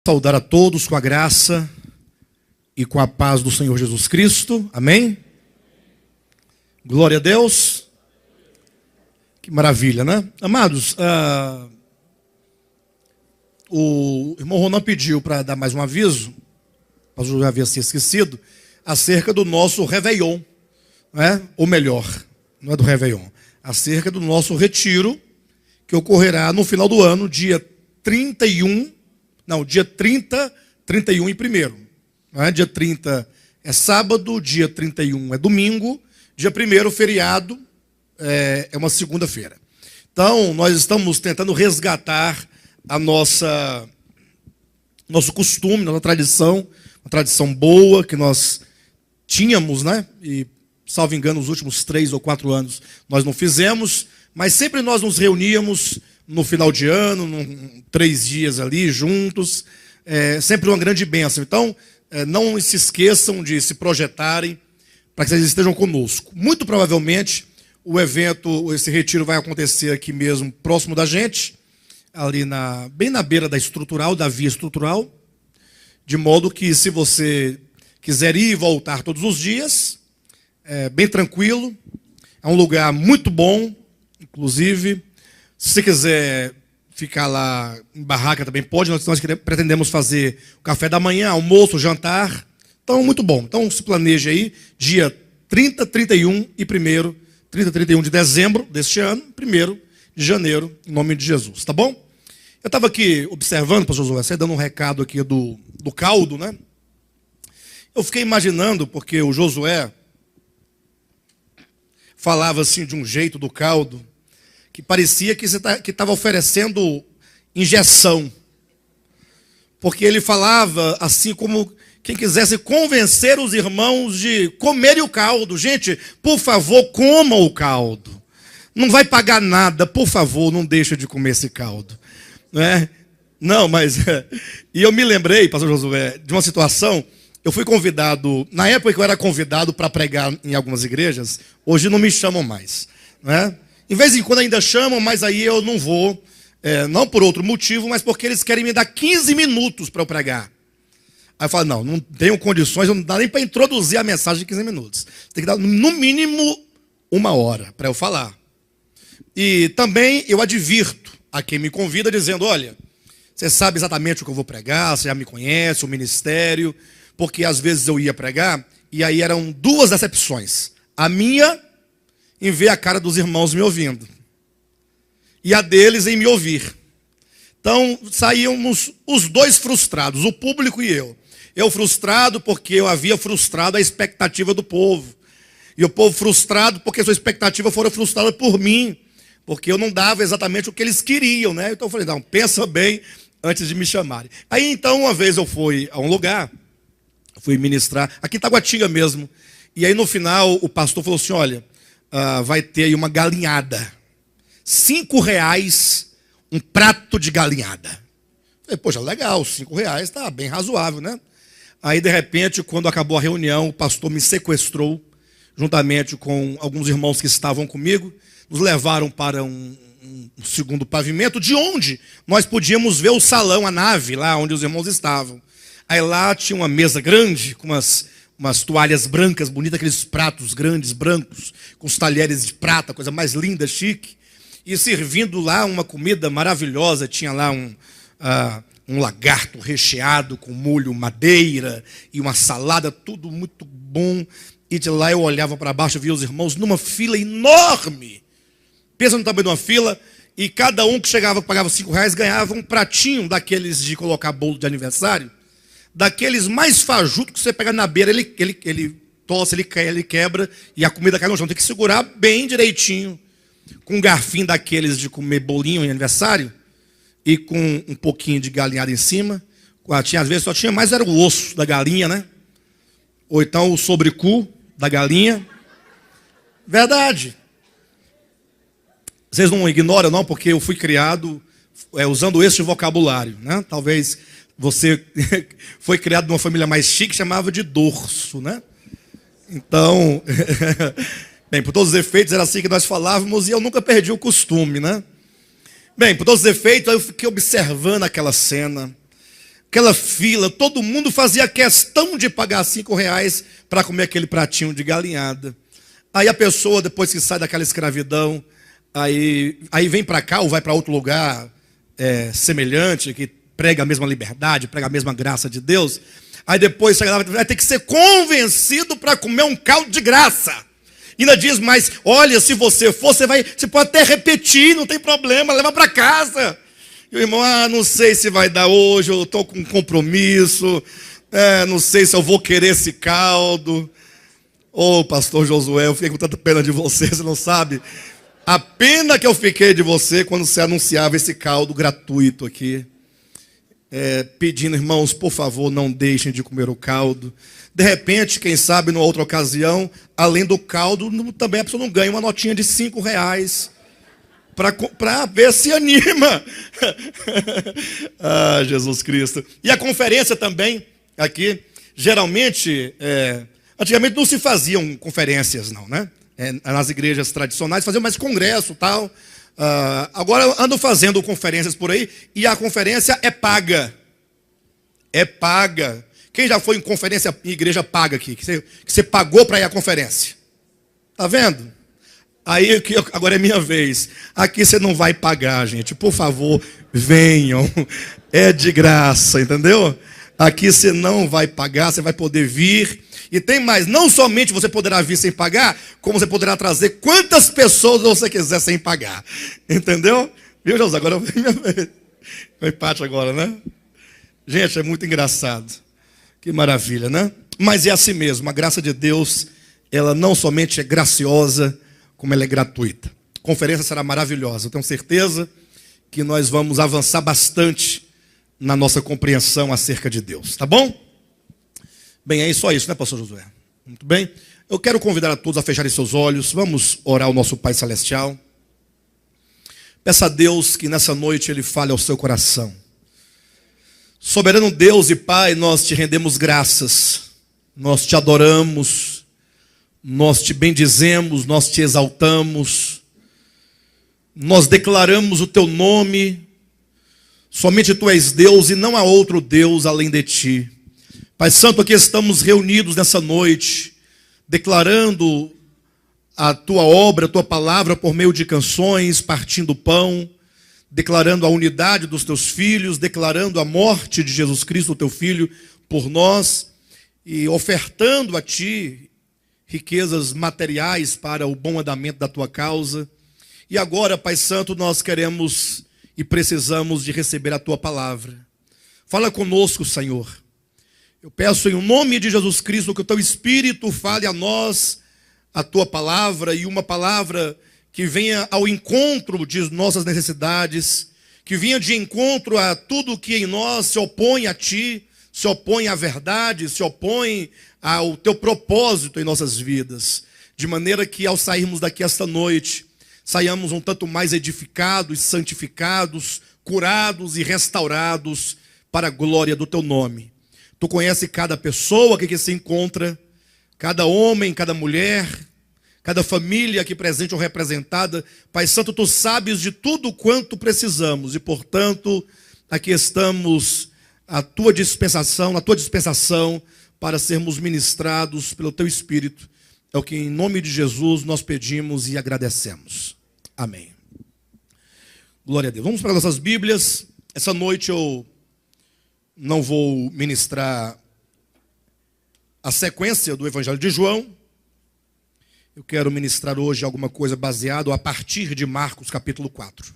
Saudar a todos com a graça e com a paz do Senhor Jesus Cristo. Amém? Glória a Deus. Que maravilha, né? Amados, o irmão Ronan pediu para dar mais um aviso, mas eu já havia se esquecido, acerca do nosso Réveillon, né? Ou melhor, não é do Réveillon, acerca do nosso retiro, que ocorrerá no final do ano, dia 30, 31 e 1º. Né? Dia 30 é sábado, dia 31 é domingo, dia 1º, feriado, é uma segunda-feira. Então, nós estamos tentando resgatar a nosso costume, nossa tradição, uma tradição boa que nós tínhamos, né? E, salvo engano, nos últimos 3 ou 4 anos nós não fizemos, mas sempre nós nos reuníamos no final de ano, 3 dias ali juntos, sempre uma grande bênção. Então, não se esqueçam de se projetarem para que vocês estejam conosco. Muito provavelmente, o evento, esse retiro vai acontecer aqui mesmo, próximo da gente, ali bem na beira da via estrutural, de modo que, se você quiser ir e voltar todos os dias, é bem tranquilo, é um lugar muito bom, inclusive. Se você quiser ficar lá em barraca também pode, nós pretendemos fazer o café da manhã, almoço, jantar. Então, muito bom. Então, se planeje aí, dia 30, 31 e 1º, 30, 31 de dezembro deste ano, 1º de janeiro, em nome de Jesus, tá bom? Eu estava aqui observando, pastor Josué, você dando um recado aqui do caldo, né? Eu fiquei imaginando, porque o Josué falava assim de um jeito do caldo, que parecia que estava oferecendo injeção. Porque ele falava assim como quem quisesse convencer os irmãos de comerem o caldo. Gente, por favor, comam o caldo. Não vai pagar nada, por favor, não deixe de comer esse caldo. Não, mas... E eu me lembrei, pastor Josué, de uma situação. Eu fui convidado, na época que eu era convidado para pregar em algumas igrejas, hoje não me chamam mais, né? Em vez em quando ainda chamam, mas aí eu não vou, não por outro motivo, mas porque eles querem me dar 15 minutos para eu pregar. Aí eu falo, não tenho condições, não dá nem para introduzir a mensagem de 15 minutos. Tem que dar no mínimo 1 hora para eu falar. E também eu advirto a quem me convida dizendo, olha, você sabe exatamente o que eu vou pregar, você já me conhece, o ministério, porque às vezes eu ia pregar e aí eram 2 decepções. A minha, em ver a cara dos irmãos me ouvindo, e a deles em me ouvir. Então, saíamos os 2 frustrados, o público e eu. Eu frustrado porque eu havia frustrado a expectativa do povo. E o povo frustrado porque sua expectativa fora frustrada por mim, porque eu não dava exatamente o que eles queriam, né? Então eu falei, não, pensa bem antes de me chamarem. Aí então, uma vez eu fui a um lugar, fui ministrar, aqui em Taguatinga mesmo, e aí no final o pastor falou assim, olha, vai ter aí uma galinhada. R$5 um prato de galinhada. Falei, poxa, legal, R$5 tá bem razoável, né? Aí, de repente, quando acabou a reunião, o pastor me sequestrou, juntamente com alguns irmãos que estavam comigo, nos levaram para um segundo pavimento, de onde nós podíamos ver o salão, a nave, lá onde os irmãos estavam. Aí lá tinha uma mesa grande, com umas toalhas brancas, bonitas, aqueles pratos grandes, brancos, com os talheres de prata, coisa mais linda, chique. E servindo lá uma comida maravilhosa, tinha lá um lagarto recheado com molho madeira e uma salada, tudo muito bom. E de lá eu olhava para baixo e via os irmãos numa fila enorme. Pensa no tamanho de uma fila, e cada um que chegava, pagava R$5, ganhava um pratinho daqueles de colocar bolo de aniversário, daqueles mais fajutos que você pega na beira, ele tosse, ele quebra, e a comida cai no chão. Tem que segurar bem direitinho, com um garfinho daqueles de comer bolinho em aniversário, e com um pouquinho de galinhada em cima. Às vezes só tinha mais, era o osso da galinha, né? Ou então o sobrecu da galinha. Verdade. Vocês não ignoram, não, porque eu fui criado usando este vocabulário, né? Talvez você foi criado numa família mais chique, chamava de dorso, né? Então, bem, por todos os efeitos, era assim que nós falávamos, e eu nunca perdi o costume, né? Bem, por todos os efeitos, eu fiquei observando aquela cena. aquela fila, todo mundo fazia questão de pagar R$ 5 para comer aquele pratinho de galinhada. Aí a pessoa, depois que sai daquela escravidão, aí vem para cá ou vai para outro lugar semelhante, que prega a mesma liberdade, prega a mesma graça de Deus. Aí depois vai ter que ser convencido para comer um caldo de graça. E ainda diz mais, olha, se você for, você pode até repetir, não tem problema, leva para casa. E o irmão, não sei se vai dar hoje, eu estou com um compromisso, não sei se eu vou querer esse caldo. Pastor Josué, eu fiquei com tanta pena de você, você não sabe. A pena que eu fiquei de você quando você anunciava esse caldo gratuito aqui. Pedindo, irmãos, por favor, não deixem de comer o caldo. De repente, quem sabe, numa outra ocasião, além do caldo, também a pessoa não ganha uma notinha de R$ 5 para ver se anima. Jesus Cristo. E a conferência também, aqui, geralmente, antigamente não se faziam conferências, não, né? Nas igrejas tradicionais, faziam mais congresso e tal. Agora andam fazendo conferências por aí, e a conferência é paga. É paga. Quem já foi em conferência, em igreja paga aqui? Que você pagou para ir à conferência? Tá vendo? Aí agora é minha vez. Aqui você não vai pagar, gente. Por favor, venham. É de graça, entendeu? Aqui você não vai pagar, você vai poder vir. E tem mais, não somente você poderá vir sem pagar, como você poderá trazer quantas pessoas você quiser sem pagar. Entendeu? Viu, José? Agora vem minha vez. Foi parte agora, né? Gente, é muito engraçado. Que maravilha, né? Mas é assim mesmo, a graça de Deus, ela não somente é graciosa, como ela é gratuita. A conferência será maravilhosa, eu tenho certeza que nós vamos avançar bastante na nossa compreensão acerca de Deus, tá bom? Bem, é só isso, né, pastor Josué? Muito bem. Eu quero convidar a todos a fecharem seus olhos, vamos orar ao nosso Pai Celestial. Peça a Deus que nessa noite Ele fale ao seu coração. Soberano Deus e Pai, nós te rendemos graças, nós te adoramos, nós te bendizemos, nós te exaltamos, nós declaramos o teu nome, somente tu és Deus e não há outro Deus além de ti. Pai Santo, aqui estamos reunidos nessa noite, declarando a tua obra, a tua palavra por meio de canções, partindo o pão, declarando a unidade dos teus filhos, declarando a morte de Jesus Cristo, o teu Filho, por nós, e ofertando a ti riquezas materiais para o bom andamento da tua causa. E agora, Pai Santo, nós queremos e precisamos de receber a tua palavra. Fala conosco, Senhor. Eu peço em nome de Jesus Cristo que o teu Espírito fale a nós a tua palavra, e uma palavra que venha ao encontro de nossas necessidades, que venha de encontro a tudo que em nós se opõe a ti, se opõe à verdade, se opõe ao teu propósito em nossas vidas, de maneira que ao sairmos daqui esta noite, saiamos um tanto mais edificados, santificados, curados e restaurados para a glória do teu nome. Tu conhece cada pessoa aqui que se encontra, cada homem, cada mulher, cada família aqui presente ou representada. Pai Santo, tu sabes de tudo quanto precisamos e, portanto, aqui estamos na tua dispensação para sermos ministrados pelo teu Espírito. É o que em nome de Jesus nós pedimos e agradecemos. Amém. Glória a Deus. Vamos para nossas Bíblias. Essa noite eu não vou ministrar a sequência do Evangelho de João. Eu quero ministrar hoje alguma coisa baseado a partir de Marcos capítulo 4.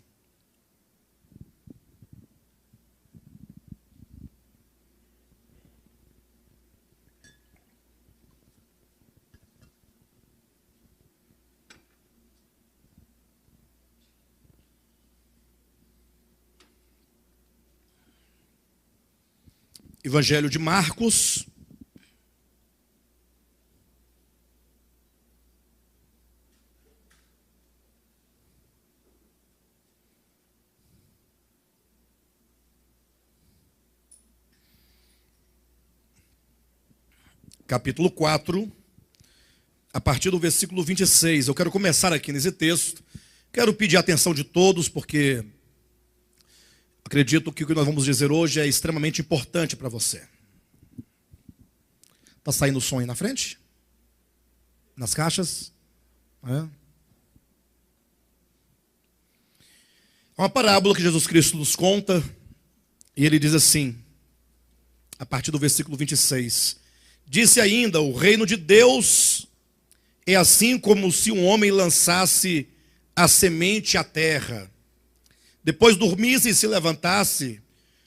Evangelho de Marcos, capítulo 4, a partir do versículo 26. Eu quero começar aqui nesse texto. Quero pedir a atenção de todos, porque Acredito que o que nós vamos dizer hoje é extremamente importante para você. Está saindo o som aí na frente? Nas caixas? É uma parábola que Jesus Cristo nos conta, e ele diz assim, a partir do versículo 26, disse ainda, o reino de Deus é assim como se um homem lançasse a semente à terra, depois dormisse e se levantasse,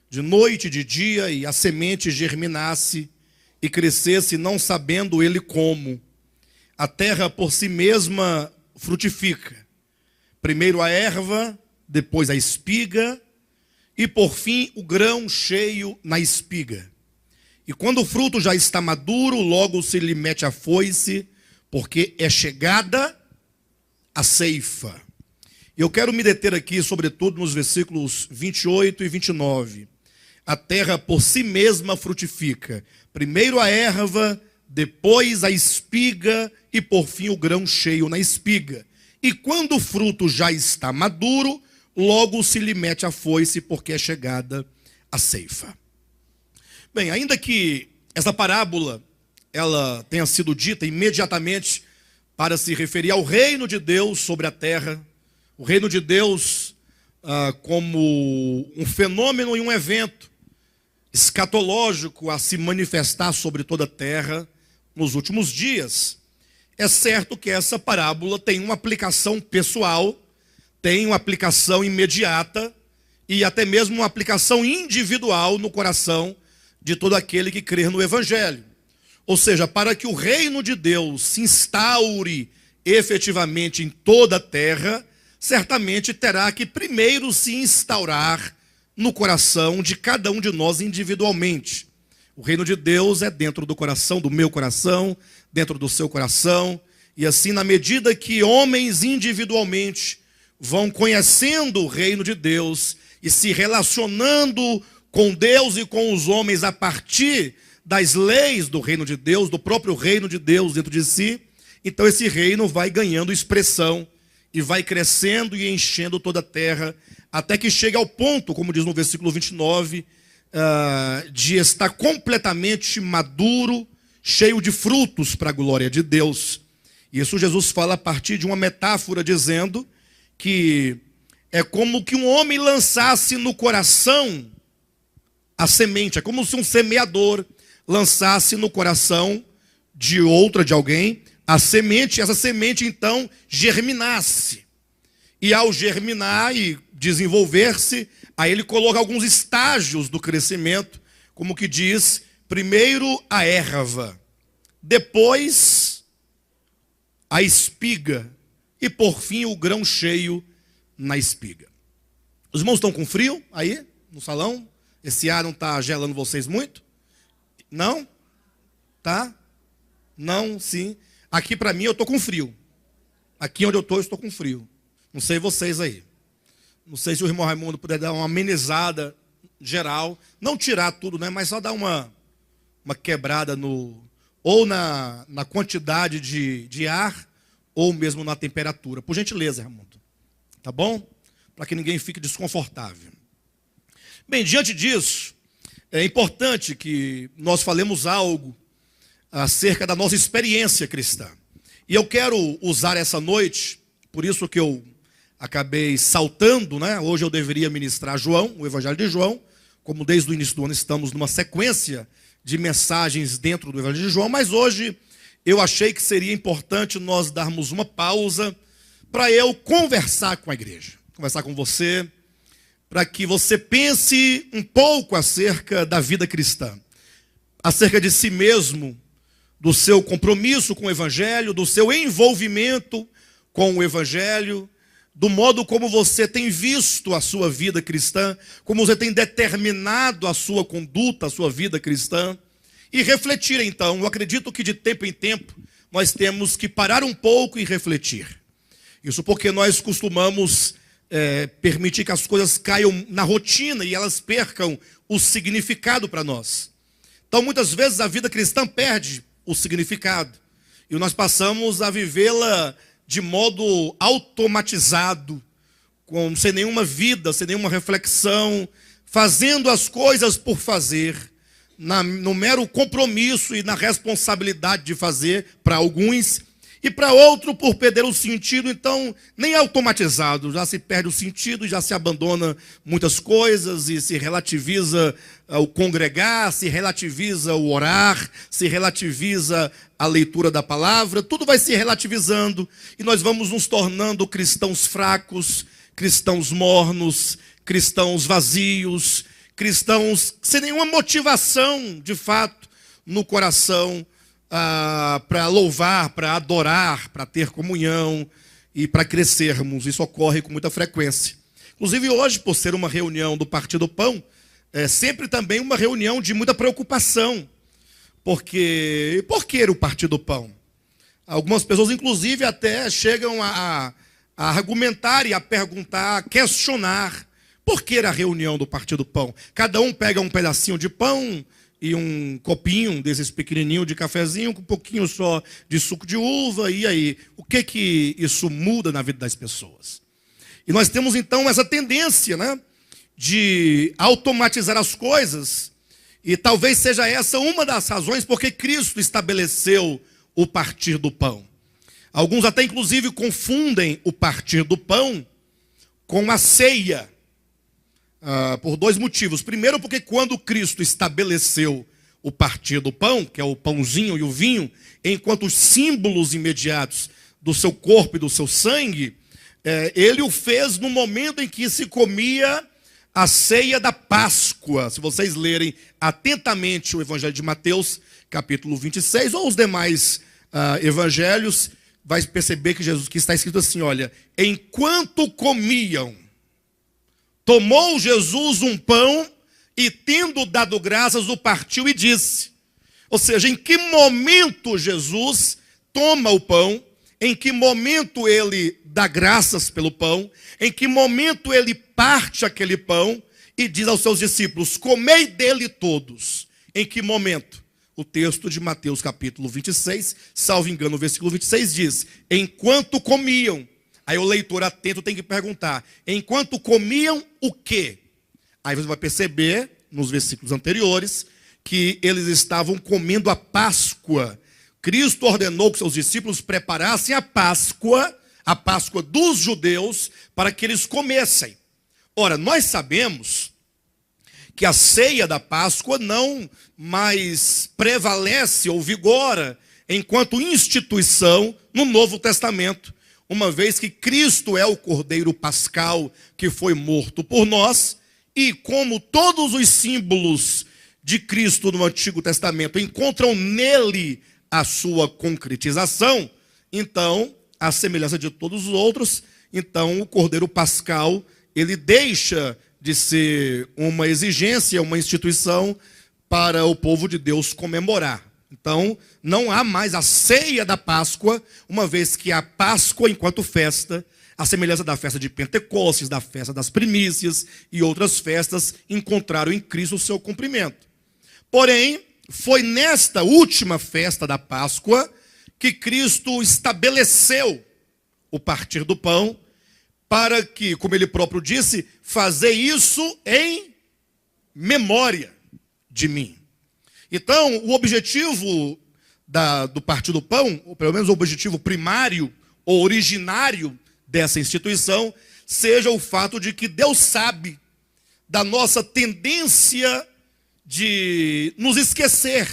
de noite e de dia, e a semente germinasse e crescesse, não sabendo ele como. A terra por si mesma frutifica. Primeiro a erva, depois a espiga, e por fim o grão cheio na espiga. E quando o fruto já está maduro, logo se lhe mete a foice, porque é chegada a ceifa. Eu quero me deter aqui, sobretudo, nos versículos 28 e 29. A terra por si mesma frutifica. Primeiro a erva, depois a espiga e por fim o grão cheio na espiga. E quando o fruto já está maduro, logo se lhe mete a foice, porque é chegada a ceifa. Bem, ainda que essa parábola ela tenha sido dita imediatamente para se referir ao reino de Deus sobre a terra, o reino de Deus como um fenômeno e um evento escatológico a se manifestar sobre toda a terra nos últimos dias, é certo que essa parábola tem uma aplicação pessoal, tem uma aplicação imediata e até mesmo uma aplicação individual no coração de todo aquele que crer no Evangelho. Ou seja, para que o reino de Deus se instaure efetivamente em toda a terra, certamente terá que primeiro se instaurar no coração de cada um de nós individualmente. O reino de Deus é dentro do coração, do meu coração, dentro do seu coração, e assim, na medida que homens individualmente vão conhecendo o reino de Deus e se relacionando com Deus e com os homens a partir das leis do reino de Deus, do próprio reino de Deus dentro de si, então esse reino vai ganhando expressão e vai crescendo e enchendo toda a terra, até que chega ao ponto, como diz no versículo 29, de estar completamente maduro, cheio de frutos para a glória de Deus. Isso Jesus fala a partir de uma metáfora, dizendo que é como que um homem lançasse no coração a semente, é como se um semeador lançasse no coração de alguém, a semente, essa semente então germinasse. E ao germinar e desenvolver-se, aí ele coloca alguns estágios do crescimento, como que diz, primeiro a erva, depois a espiga e por fim o grão cheio na espiga. Os irmãos estão com frio aí no salão? Esse ar não está gelando vocês muito? Não? Tá? Não, sim. Aqui para mim eu estou com frio. Aqui onde eu estou com frio. Não sei vocês aí. Não sei se o irmão Raimundo puder dar uma amenizada geral. Não tirar tudo, né? Mas só dar uma quebrada ou na quantidade de ar, ou mesmo na temperatura. Por gentileza, Raimundo. Tá bom? Para que ninguém fique desconfortável. Bem, diante disso, é importante que nós falemos algo acerca da nossa experiência cristã. E eu quero usar essa noite, por isso que eu acabei saltando, né? Hoje eu deveria ministrar João, o Evangelho de João, como desde o início do ano estamos numa sequência de mensagens dentro do Evangelho de João, mas hoje eu achei que seria importante nós darmos uma pausa para eu conversar com a igreja, conversar com você, para que você pense um pouco acerca da vida cristã, acerca de si mesmo, do seu compromisso com o Evangelho, do seu envolvimento com o Evangelho, do modo como você tem visto a sua vida cristã, como você tem determinado a sua conduta, a sua vida cristã, e refletir então. Eu acredito que de tempo em tempo nós temos que parar um pouco e refletir. Isso porque nós costumamos permitir que as coisas caiam na rotina e elas percam o significado para nós. Então muitas vezes a vida cristã perde o significado e nós passamos a vivê-la de modo automatizado, sem nenhuma vida, sem nenhuma reflexão, fazendo as coisas por fazer, no mero compromisso e na responsabilidade de fazer para alguns, e para outro por perder o sentido. Então nem é automatizado, já se perde o sentido, já se abandona muitas coisas e se relativiza o congregar, se relativiza o orar, se relativiza a leitura da palavra, tudo vai se relativizando e nós vamos nos tornando cristãos fracos, cristãos mornos, cristãos vazios, cristãos sem nenhuma motivação de fato no coração, para louvar, para adorar, para ter comunhão e para crescermos. Isso ocorre com muita frequência. Inclusive hoje, por ser uma reunião do Partido Pão, é sempre também uma reunião de muita preocupação. Por que o Partido Pão? Algumas pessoas, inclusive, até chegam a argumentar e a perguntar, a questionar. Por que a reunião do Partido Pão? Cada um pega um pedacinho de pão e um copinho desses pequenininhos de cafezinho, com um pouquinho só de suco de uva, e aí? O que isso muda na vida das pessoas? E nós temos então essa tendência, né, de automatizar as coisas, e talvez seja essa uma das razões porque Cristo estabeleceu o partir do pão. Alguns até inclusive confundem o partir do pão com a ceia. Por dois motivos. Primeiro, porque quando Cristo estabeleceu o partir do pão, que é o pãozinho e o vinho, enquanto os símbolos imediatos do seu corpo e do seu sangue, ele o fez no momento em que se comia a ceia da Páscoa. Se vocês lerem atentamente o Evangelho de Mateus, capítulo 26, ou os demais evangelhos, vai perceber que Jesus, que está escrito assim, olha, enquanto comiam, tomou Jesus um pão e, tendo dado graças, o partiu e disse. Ou seja, em que momento Jesus toma o pão, em que momento ele dá graças pelo pão, em que momento ele parte aquele pão e diz aos seus discípulos, comei dele todos. Em que momento? O texto de Mateus capítulo 26, salvo engano, o versículo 26 diz, enquanto comiam. Aí o leitor atento tem que perguntar, enquanto comiam o quê? Aí você vai perceber, nos versículos anteriores, que eles estavam comendo a Páscoa. Cristo ordenou que seus discípulos preparassem a Páscoa dos judeus, para que eles comessem. Ora, nós sabemos que a ceia da Páscoa não mais prevalece ou vigora enquanto instituição no Novo Testamento, uma vez que Cristo é o Cordeiro Pascal que foi morto por nós, e como todos os símbolos de Cristo no Antigo Testamento encontram nele a sua concretização, então, à semelhança de todos os outros, então o Cordeiro Pascal, ele deixa de ser uma exigência, uma instituição para o povo de Deus comemorar. Então, não há mais a ceia da Páscoa, uma vez que a Páscoa, enquanto festa, a semelhança da festa de Pentecostes, da festa das primícias e outras festas, encontraram em Cristo o seu cumprimento. Porém, foi nesta última festa da Páscoa que Cristo estabeleceu o partir do pão, para que, como ele próprio disse, fazer isso em memória de mim. Então, o objetivo do Partir do Pão, ou pelo menos o objetivo primário ou originário dessa instituição, seja o fato de que Deus sabe da nossa tendência de nos esquecer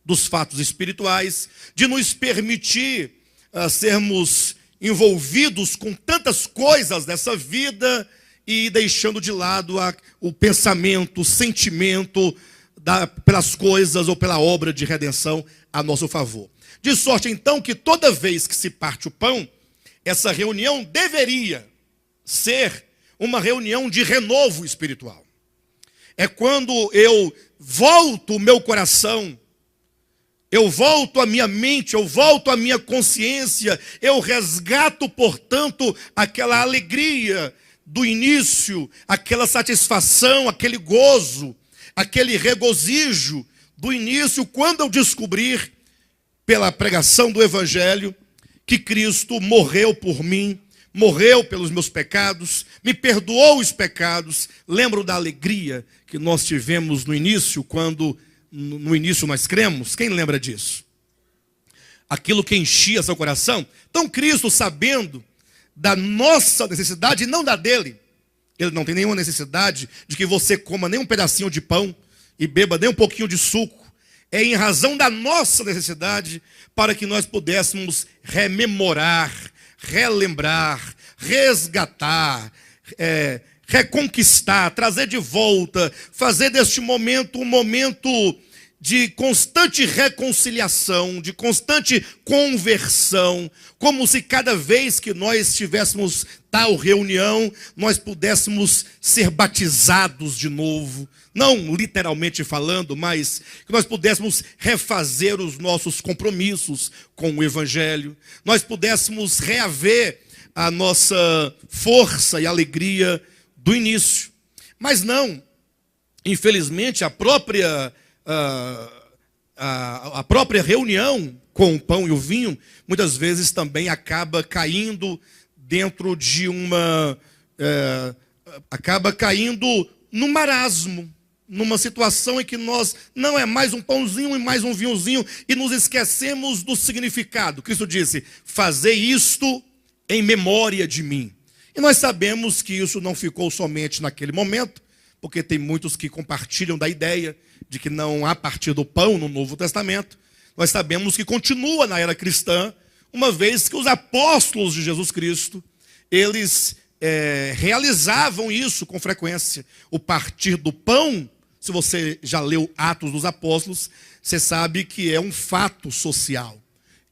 dos fatos espirituais, de nos permitir sermos envolvidos com tantas coisas dessa vida e deixando de lado o pensamento, o sentimento pelas coisas ou pela obra de redenção a nosso favor. De sorte, então, que toda vez que se parte o pão, essa reunião deveria ser uma reunião de renovo espiritual. É quando eu volto o meu coração, eu volto a minha mente, eu volto a minha consciência, eu resgato, portanto, aquela alegria do início, aquela satisfação, aquele gozo, aquele regozijo do início, quando eu descobrir, pela pregação do Evangelho, que Cristo morreu por mim, morreu pelos meus pecados, me perdoou os pecados. Lembro da alegria que nós tivemos no início, quando no início nós cremos? Quem lembra disso? Aquilo que enchia seu coração. Então Cristo, sabendo da nossa necessidade e não da dele, ele não tem nenhuma necessidade de que você coma nem um pedacinho de pão e beba nem um pouquinho de suco. É em razão da nossa necessidade para que nós pudéssemos rememorar, relembrar, resgatar, reconquistar, trazer de volta, fazer deste momento um momento de constante reconciliação, de constante conversão, como se cada vez que nós tivéssemos tal reunião, nós pudéssemos ser batizados de novo, não literalmente falando, mas que nós pudéssemos refazer os nossos compromissos com o Evangelho, nós pudéssemos reaver a nossa força e alegria do início. Mas não, infelizmente, a própria reunião com o pão e o vinho, muitas vezes também acaba caindo dentro de acaba caindo no marasmo, numa situação em que nós não é mais um pãozinho e mais um vinhozinho, e nos esquecemos do significado. Cristo disse: fazei isto em memória de mim. E nós sabemos que isso não ficou somente naquele momento, porque tem muitos que compartilham da ideia de que não há partir do pão no Novo Testamento. Nós sabemos que continua na era cristã, uma vez que os apóstolos de Jesus Cristo, eles realizavam isso com frequência. O partir do pão, se você já leu Atos dos Apóstolos, você sabe que é um fato social.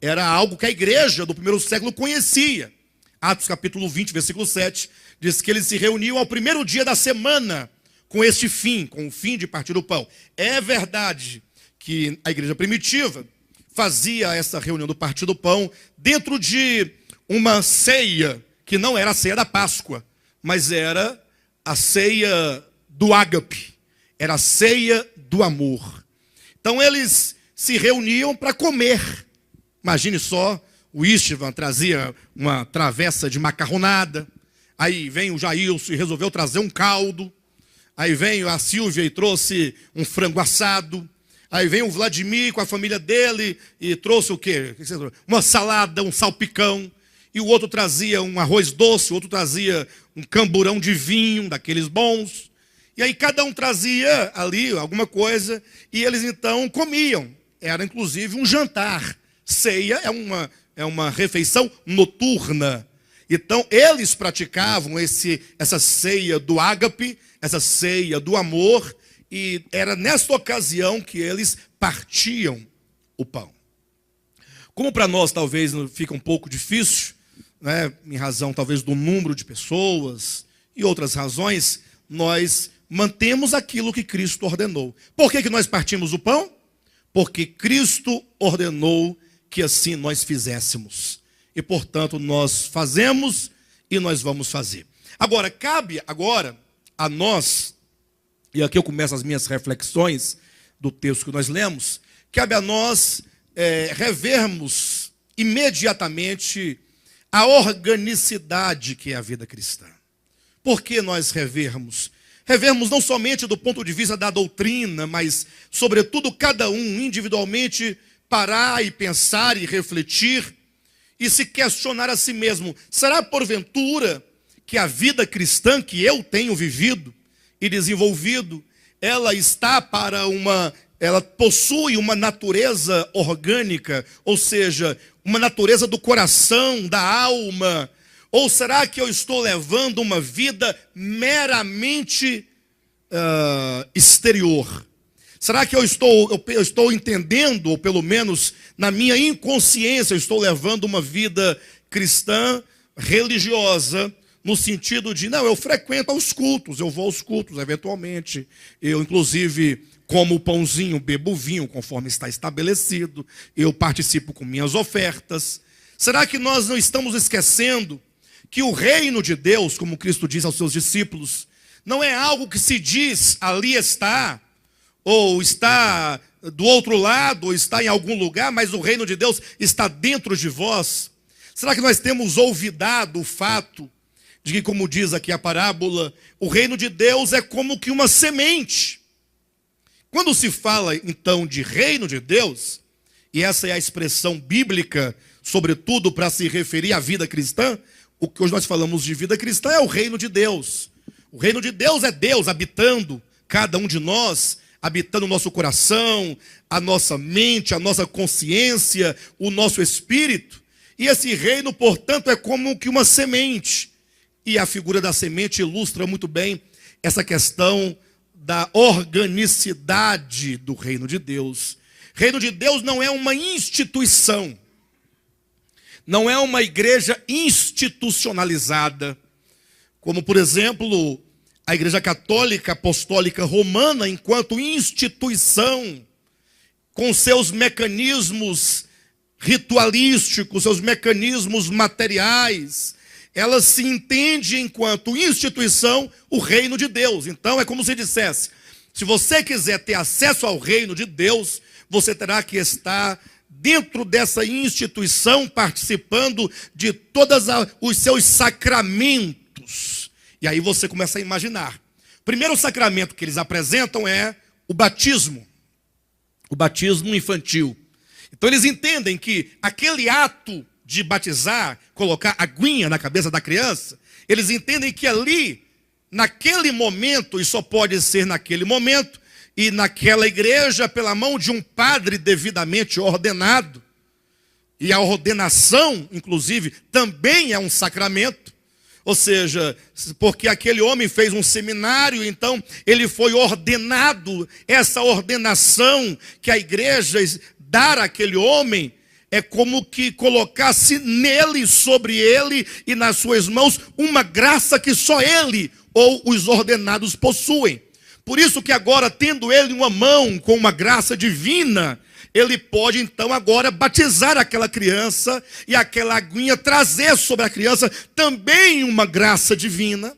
Era algo que a igreja do primeiro século conhecia. Atos capítulo 20, versículo 7, diz que eles se reuniam ao primeiro dia da semana, com este fim, com o fim de partir o pão. É verdade que a igreja primitiva fazia essa reunião do partir do pão dentro de uma ceia, que não era a ceia da Páscoa, mas era a ceia do ágape, era a ceia do amor. Então eles se reuniam para comer. Imagine só, o Istvan trazia uma travessa de macarronada, aí vem o Jailson e resolveu trazer um caldo. Aí vem a Silvia e trouxe um frango assado. Aí vem o Vladimir com a família dele e trouxe o quê? Uma salada, um salpicão. E o outro trazia um arroz doce, o outro trazia um camburão de vinho, daqueles bons. E aí cada um trazia ali alguma coisa e eles então comiam. Era inclusive um jantar. Ceia é uma refeição noturna. Então eles praticavam essa ceia do ágape, essa ceia do amor, e era nesta ocasião que eles partiam o pão. Como para nós talvez fica um pouco difícil, né, em razão talvez do número de pessoas e outras razões, nós mantemos aquilo que Cristo ordenou. Por que nós partimos o pão? Porque Cristo ordenou que assim nós fizéssemos. E portanto nós fazemos e nós vamos fazer. Agora, cabe a nós, e aqui eu começo as minhas reflexões do texto que nós lemos, cabe a nós revermos imediatamente a organicidade que é a vida cristã. Por que nós revermos? Revermos não somente do ponto de vista da doutrina, mas sobretudo cada um individualmente parar e pensar e refletir e se questionar a si mesmo: será porventura que a vida cristã que eu tenho vivido e desenvolvido, ela possui uma natureza orgânica, ou seja, uma natureza do coração, da alma? Ou será que eu estou levando uma vida meramente exterior? Será que eu estou entendendo, ou pelo menos na minha inconsciência, eu estou levando uma vida cristã religiosa, no sentido de, não, eu frequento os cultos, eu vou aos cultos eventualmente, eu inclusive como o pãozinho, bebo vinho conforme está estabelecido, eu participo com minhas ofertas. Será que nós não estamos esquecendo que o reino de Deus, como Cristo diz aos seus discípulos, não é algo que se diz ali está, ou está do outro lado, ou está em algum lugar, mas o reino de Deus está dentro de vós? Será que nós temos olvidado o fato de que, como diz aqui a parábola, o reino de Deus é como que uma semente? Quando se fala, então, de reino de Deus, e essa é a expressão bíblica, sobretudo para se referir à vida cristã, o que hoje nós falamos de vida cristã é o reino de Deus. O reino de Deus é Deus habitando cada um de nós, habitando o nosso coração, a nossa mente, a nossa consciência, o nosso espírito. E esse reino, portanto, é como que uma semente. E a figura da semente ilustra muito bem essa questão da organicidade do reino de Deus. Reino de Deus não é uma instituição, não é uma igreja institucionalizada, como, por exemplo, a Igreja Católica Apostólica Romana, enquanto instituição, com seus mecanismos ritualísticos, seus mecanismos materiais, ela se entende enquanto instituição o reino de Deus. Então é como se dissesse, se você quiser ter acesso ao reino de Deus, você terá que estar dentro dessa instituição, participando de todos os seus sacramentos. E aí você começa a imaginar. O primeiro sacramento que eles apresentam é o batismo infantil. Então eles entendem que aquele ato de batizar, colocar aguinha na cabeça da criança, eles entendem que ali, naquele momento, e só pode ser naquele momento, e naquela igreja, pela mão de um padre devidamente ordenado, e a ordenação, inclusive, também é um sacramento, ou seja, porque aquele homem fez um seminário, então ele foi ordenado. Essa ordenação que a igreja dá àquele homem é como que colocasse nele, sobre ele e nas suas mãos uma graça que só ele ou os ordenados possuem. Por isso que agora, tendo ele uma mão com uma graça divina, ele pode então agora batizar aquela criança e aquela aguinha trazer sobre a criança também uma graça divina.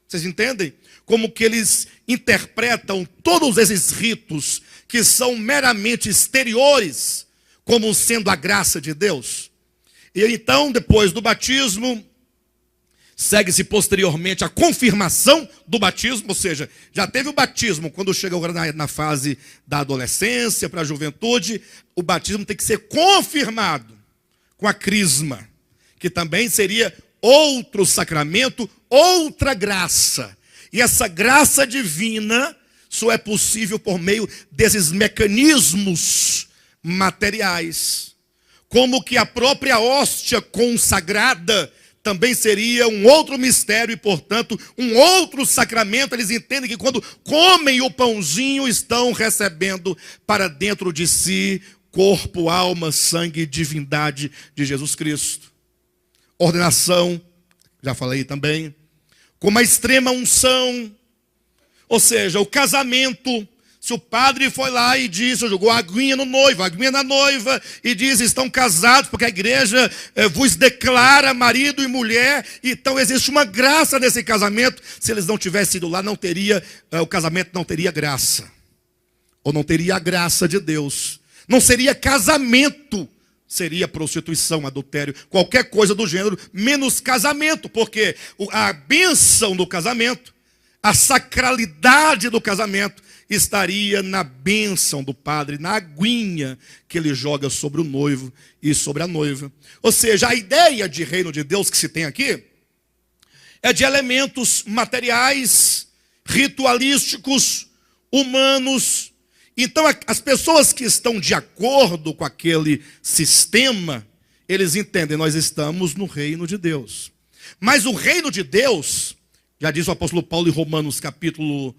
Vocês entendem? Como que eles interpretam todos esses ritos que são meramente exteriores como sendo a graça de Deus. E então, depois do batismo, segue-se posteriormente a confirmação do batismo, ou seja, já teve o batismo, quando chega agora na fase da adolescência para a juventude, o batismo tem que ser confirmado com a crisma, que também seria outro sacramento, outra graça. E essa graça divina só é possível por meio desses mecanismos materiais, como que a própria hóstia consagrada também seria um outro mistério e, portanto, um outro sacramento. Eles entendem que quando comem o pãozinho, estão recebendo para dentro de si corpo, alma, sangue e divindade de Jesus Cristo. Ordenação, já falei também, como a extrema unção, ou seja, o casamento. Se o padre foi lá e disse, jogou a aguinha no noivo, a aguinha na noiva, e diz, estão casados, porque a igreja vos declara marido e mulher, então existe uma graça nesse casamento. Se eles não tivessem ido lá, não teria, o casamento não teria graça, ou não teria a graça de Deus. Não seria casamento, seria prostituição, adultério, qualquer coisa do gênero, menos casamento, porque a bênção do casamento, a sacralidade do casamento, estaria na bênção do padre, na aguinha que ele joga sobre o noivo e sobre a noiva. Ou seja, a ideia de reino de Deus que se tem aqui é de elementos materiais, ritualísticos, humanos. Então as pessoas que estão de acordo com aquele sistema, eles entendem, nós estamos no reino de Deus. Mas o reino de Deus, já diz o apóstolo Paulo em Romanos capítulo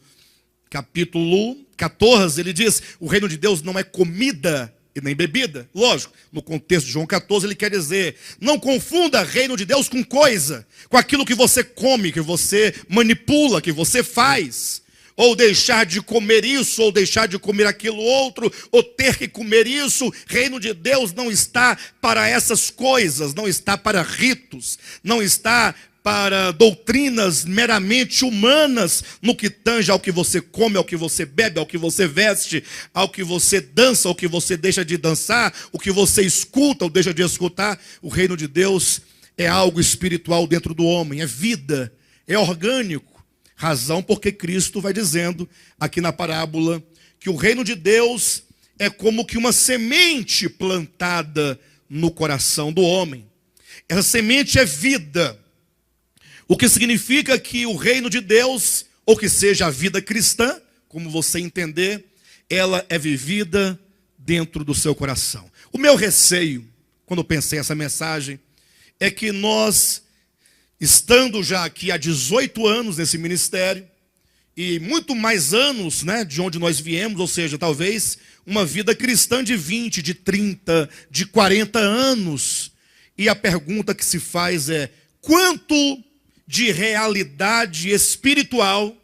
14, ele diz, o reino de Deus não é comida e nem bebida. Lógico, no contexto de João 14, ele quer dizer, não confunda reino de Deus com coisa, com aquilo que você come, que você manipula, que você faz. Ou deixar de comer isso, ou deixar de comer aquilo outro, ou ter que comer isso. Reino de Deus não está para essas coisas, não está para ritos, não está para doutrinas meramente humanas, no que tange ao que você come, ao que você bebe, ao que você veste, ao que você dança, ao que você deixa de dançar, o que você escuta ou deixa de escutar. O reino de Deus é algo espiritual dentro do homem, é vida, é orgânico. Razão porque Cristo vai dizendo aqui na parábola que o reino de Deus é como que uma semente plantada no coração do homem. Essa semente é vida, o que significa que o reino de Deus, ou que seja a vida cristã, como você entender, ela é vivida dentro do seu coração. O meu receio, quando eu pensei essa mensagem, é que nós, estando já aqui há 18 anos nesse ministério, e muito mais anos, né, de onde nós viemos, ou seja, talvez uma vida cristã de 20, de 30, de 40 anos. E a pergunta que se faz é: quanto de realidade espiritual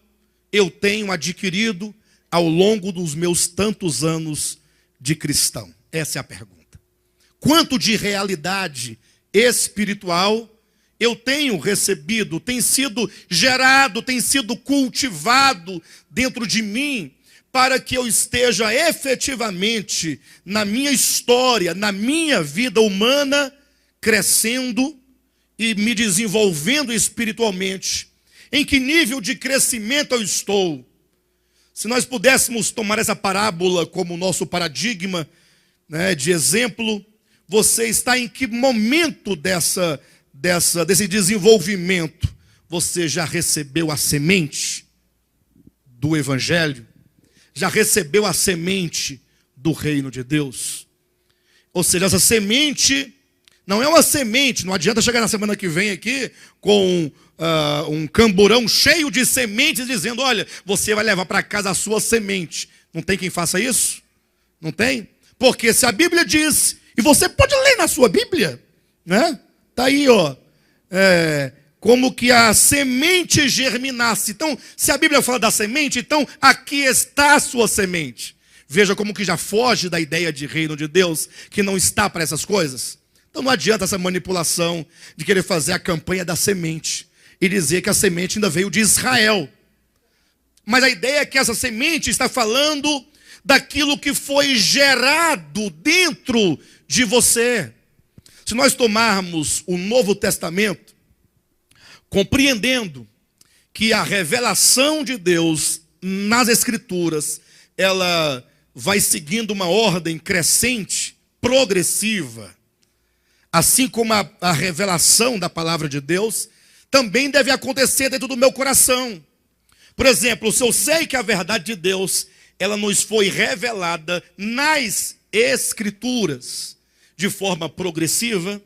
eu tenho adquirido ao longo dos meus tantos anos de cristão? Essa é a pergunta. Quanto de realidade espiritual eu tenho recebido, tem sido gerado, tem sido cultivado dentro de mim, para que eu esteja efetivamente na minha história, na minha vida humana, crescendo e me desenvolvendo espiritualmente. Em que nível de crescimento eu estou? Se nós pudéssemos tomar essa parábola como nosso paradigma, né, de exemplo, você está em que momento desse desenvolvimento? Você já recebeu a semente do Evangelho? Já recebeu a semente do reino de Deus? Ou seja, essa semente não é uma semente, não adianta chegar na semana que vem aqui com um camburão cheio de sementes, dizendo: olha, você vai levar para casa a sua semente. Não tem quem faça isso? Não tem? Porque se a Bíblia diz, e você pode ler na sua Bíblia, né? Está aí, ó, como que a semente germinasse. Então, se a Bíblia fala da semente, então aqui está a sua semente. Veja como que já foge da ideia de reino de Deus, que não está para essas coisas. Então não adianta essa manipulação de querer fazer a campanha da semente e dizer que a semente ainda veio de Israel. Mas a ideia é que essa semente está falando daquilo que foi gerado dentro de você. Se nós tomarmos o Novo Testamento, compreendendo que a revelação de Deus nas Escrituras, ela vai seguindo uma ordem crescente, progressiva, assim como a revelação da palavra de Deus, também deve acontecer dentro do meu coração. Por exemplo, se eu sei que a verdade de Deus, ela nos foi revelada nas Escrituras, de forma progressiva.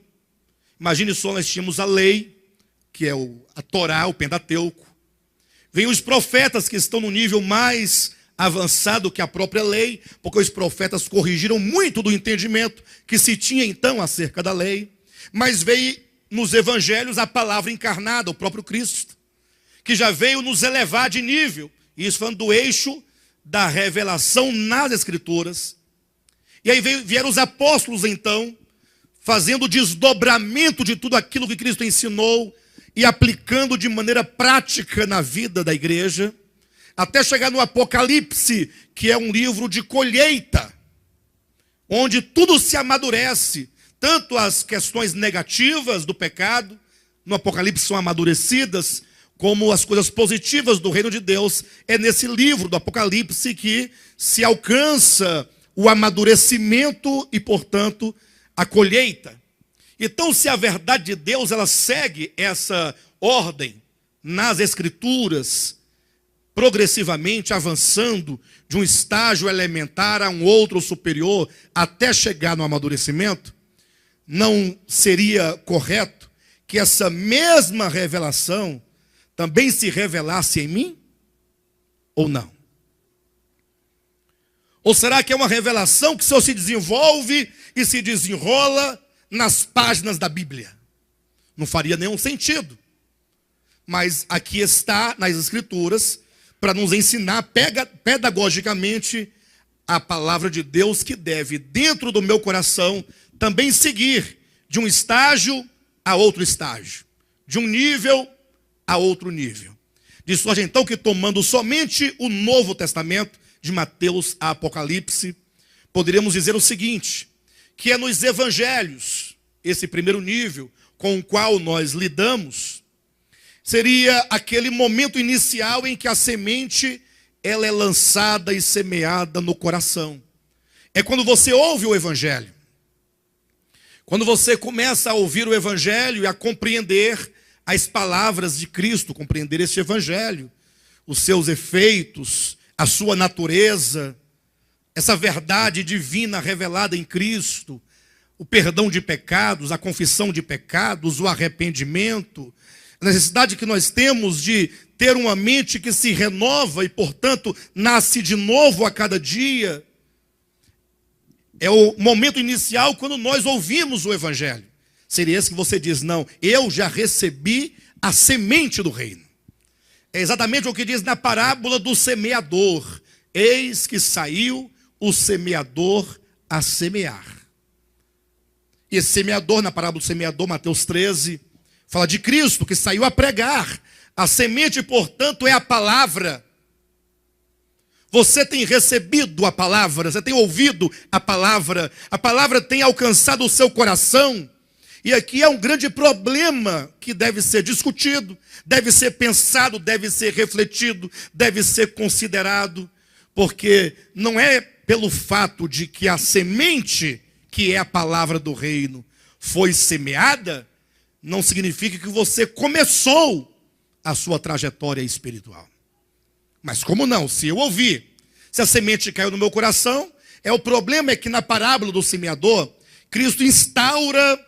Imagine só, nós tínhamos a lei, que é a Torá, o Pentateuco. Vem os profetas, que estão no nível mais avançado que a própria lei, porque os profetas corrigiram muito do entendimento que se tinha então acerca da lei. Mas veio nos evangelhos a palavra encarnada, o próprio Cristo, que já veio nos elevar de nível. Isso falando do eixo da revelação nas Escrituras. E aí vieram os apóstolos então, fazendo o desdobramento de tudo aquilo que Cristo ensinou e aplicando de maneira prática na vida da igreja, até chegar no Apocalipse, que é um livro de colheita, onde tudo se amadurece, tanto as questões negativas do pecado, no Apocalipse são amadurecidas, como as coisas positivas do reino de Deus. É nesse livro do Apocalipse que se alcança o amadurecimento e, portanto, a colheita. Então, se a verdade de Deus, ela segue essa ordem nas Escrituras, progressivamente avançando de um estágio elementar a um outro superior, até chegar no amadurecimento, não seria correto que essa mesma revelação também se revelasse em mim? Ou não? Ou será que é uma revelação que só se desenvolve e se desenrola nas páginas da Bíblia? Não faria nenhum sentido. Mas aqui está nas Escrituras para nos ensinar pedagogicamente a palavra de Deus, que deve, dentro do meu coração, também seguir de um estágio a outro estágio, de um nível a outro nível. De sorte então que, tomando somente o Novo Testamento, de Mateus a Apocalipse, poderíamos dizer o seguinte, que é nos evangelhos, esse primeiro nível com o qual nós lidamos, seria aquele momento inicial em que a semente ela é lançada e semeada no coração. É quando você ouve o evangelho. Quando você começa a ouvir o evangelho e a compreender as palavras de Cristo, compreender este evangelho, os seus efeitos, a sua natureza, essa verdade divina revelada em Cristo, o perdão de pecados, a confissão de pecados, o arrependimento, a necessidade que nós temos de ter uma mente que se renova e, portanto, nasce de novo a cada dia. É o momento inicial quando nós ouvimos o evangelho. Seria esse que você diz, não, eu já recebi a semente do reino. É exatamente o que diz na parábola do semeador. Eis que saiu o semeador a semear. E esse semeador, na parábola do semeador, Mateus 13, fala de Cristo que saiu a pregar. A semente, portanto, é a palavra. Você tem recebido a palavra, você tem ouvido a palavra tem alcançado o seu coração. E aqui é um grande problema que deve ser discutido, deve ser pensado, deve ser refletido, deve ser considerado, porque não é pelo fato de que a semente, que é a palavra do reino, foi semeada, não significa que você começou a sua trajetória espiritual. Mas como não? Se eu ouvir, se a semente caiu no meu coração, o problema é que na parábola do semeador, Cristo instaura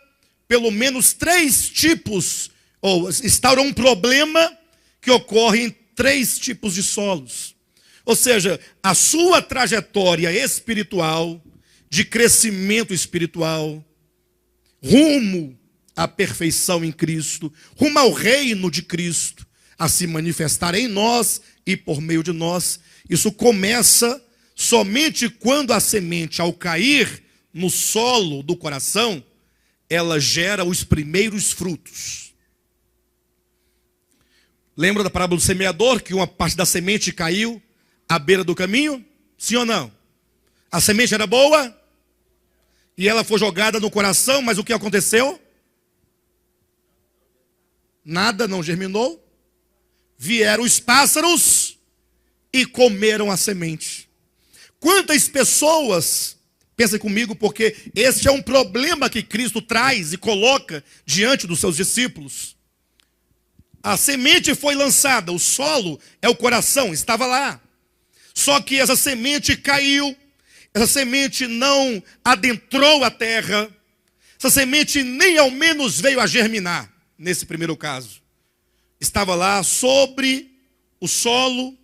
pelo menos 3 tipos, ou instaura um problema que ocorre em 3 tipos de solos. Ou seja, a sua trajetória espiritual, de crescimento espiritual, rumo à perfeição em Cristo, rumo ao reino de Cristo, a se manifestar em nós e por meio de nós. Isso começa somente quando a semente, ao cair no solo do coração, ela gera os primeiros frutos. Lembra da parábola do semeador, que uma parte da semente caiu à beira do caminho? Sim ou não? A semente era boa e ela foi jogada no coração, mas o que aconteceu? Nada, não germinou. Vieram os pássaros e comeram a semente. Quantas pessoas, pensem comigo, porque este é um problema que Cristo traz e coloca diante dos seus discípulos. A semente foi lançada, o solo é o coração, estava lá. Só que essa semente caiu, essa semente não adentrou a terra, essa semente nem ao menos veio a germinar, nesse primeiro caso. Estava lá sobre o solo,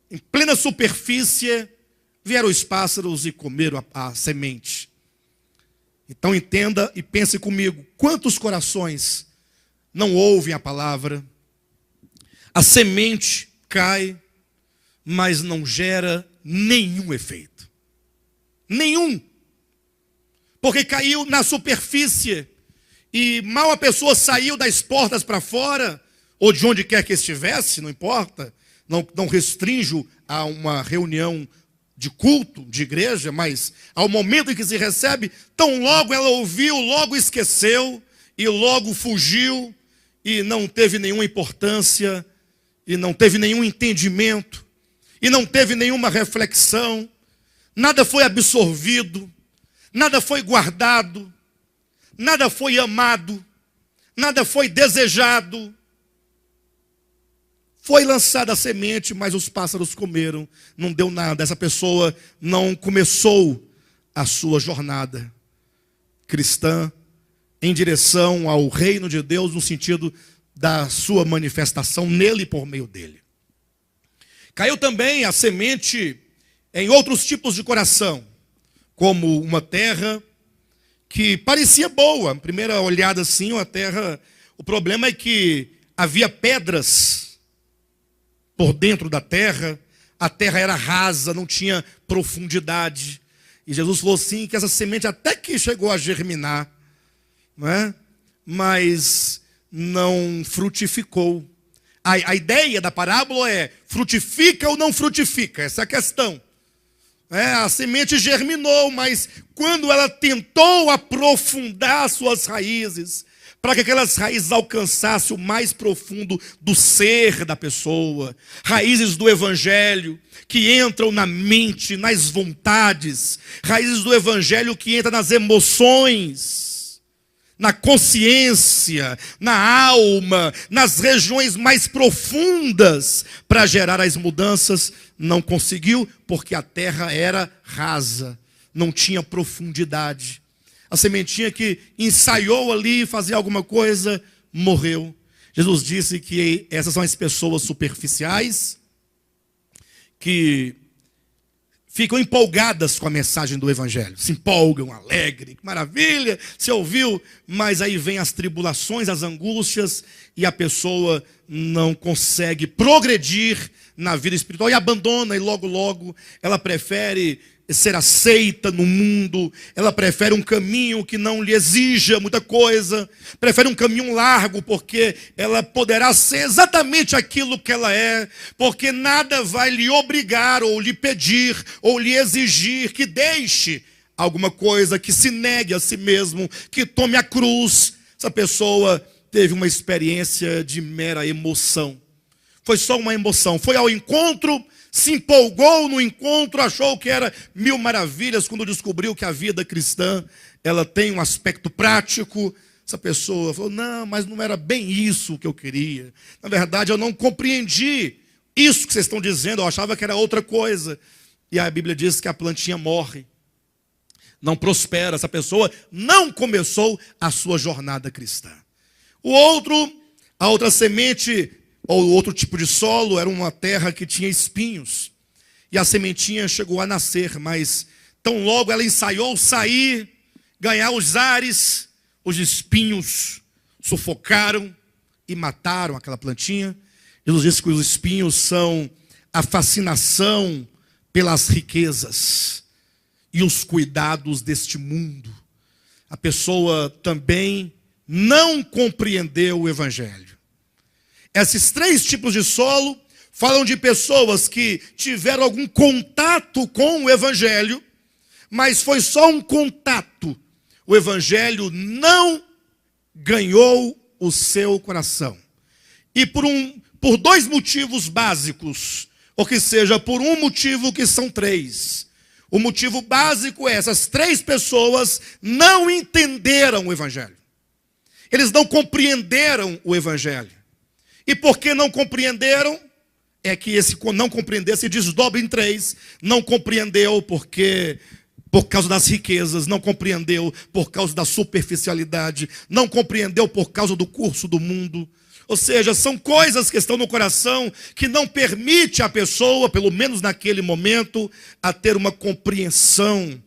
em plena superfície, vieram os pássaros e comeram a semente. Então entenda e pense comigo, quantos corações não ouvem a palavra, a semente cai, mas não gera nenhum efeito. Nenhum. Porque caiu na superfície e mal a pessoa saiu das portas para fora, ou de onde quer que estivesse, não importa, não restrinjo a uma reunião de culto, de igreja, mas ao momento em que se recebe, tão logo ela ouviu, logo esqueceu, e logo fugiu, e não teve nenhuma importância, e não teve nenhum entendimento, e não teve nenhuma reflexão, nada foi absorvido, nada foi guardado, nada foi amado, nada foi desejado. Foi lançada a semente, mas os pássaros comeram, não deu nada. Essa pessoa não começou a sua jornada cristã em direção ao reino de Deus, no sentido da sua manifestação nele e por meio dele. Caiu também a semente em outros tipos de coração, como uma terra que parecia boa. Primeira olhada assim, a terra, o problema é que havia pedras por dentro da terra, a terra era rasa, não tinha profundidade. E Jesus falou assim, que essa semente até que chegou a germinar, não é? Mas não frutificou. A ideia da parábola é: frutifica ou não frutifica? Essa é a questão. A semente germinou, mas quando ela tentou aprofundar suas raízes, para que aquelas raízes alcançassem o mais profundo do ser da pessoa, raízes do evangelho que entram na mente, nas vontades, raízes do evangelho que entram nas emoções, na consciência, na alma, nas regiões mais profundas, para gerar as mudanças, não conseguiu, porque a terra era rasa, não tinha profundidade. A sementinha que ensaiou ali fazer alguma coisa, morreu. Jesus disse que essas são as pessoas superficiais, que ficam empolgadas com a mensagem do evangelho, se empolgam, alegre, que maravilha, você ouviu, mas aí vem as tribulações, as angústias, e a pessoa não consegue progredir na vida espiritual e abandona, e logo ela prefere ser aceita no mundo, ela prefere um caminho que não lhe exija muita coisa, prefere um caminho largo, porque ela poderá ser exatamente aquilo que ela é, porque nada vai lhe obrigar, ou lhe pedir, ou lhe exigir que deixe alguma coisa, que se negue a si mesmo, que tome a cruz. Essa pessoa teve uma experiência de mera emoção, foi só uma emoção, foi ao encontro, se empolgou no encontro, achou que era mil maravilhas, quando descobriu que a vida cristã, ela tem um aspecto prático. Essa pessoa falou: não, mas não era bem isso que eu queria. Na verdade, eu não compreendi isso que vocês estão dizendo, eu achava que era outra coisa. E a Bíblia diz que a plantinha morre, não prospera. Essa pessoa não começou a sua jornada cristã. A outra semente, ou outro tipo de solo, era uma terra que tinha espinhos. E a sementinha chegou a nascer, mas tão logo ela ensaiou sair, ganhar os ares, os espinhos sufocaram e mataram aquela plantinha. Jesus disse que os espinhos são a fascinação pelas riquezas e os cuidados deste mundo. A pessoa também não compreendeu o evangelho. Esses três tipos de solo falam de pessoas que tiveram algum contato com o evangelho, mas foi só um contato. O evangelho não ganhou o seu coração. E por dois motivos básicos, ou que seja, por um motivo que são três. O motivo básico é: essas três pessoas não entenderam o evangelho. Eles não compreenderam o evangelho. E porque não compreenderam, é que esse não compreender se desdobra em três. Não compreendeu por causa das riquezas, não compreendeu por causa da superficialidade, não compreendeu por causa do curso do mundo. Ou seja, são coisas que estão no coração que não permite a pessoa, pelo menos naquele momento, a ter uma compreensão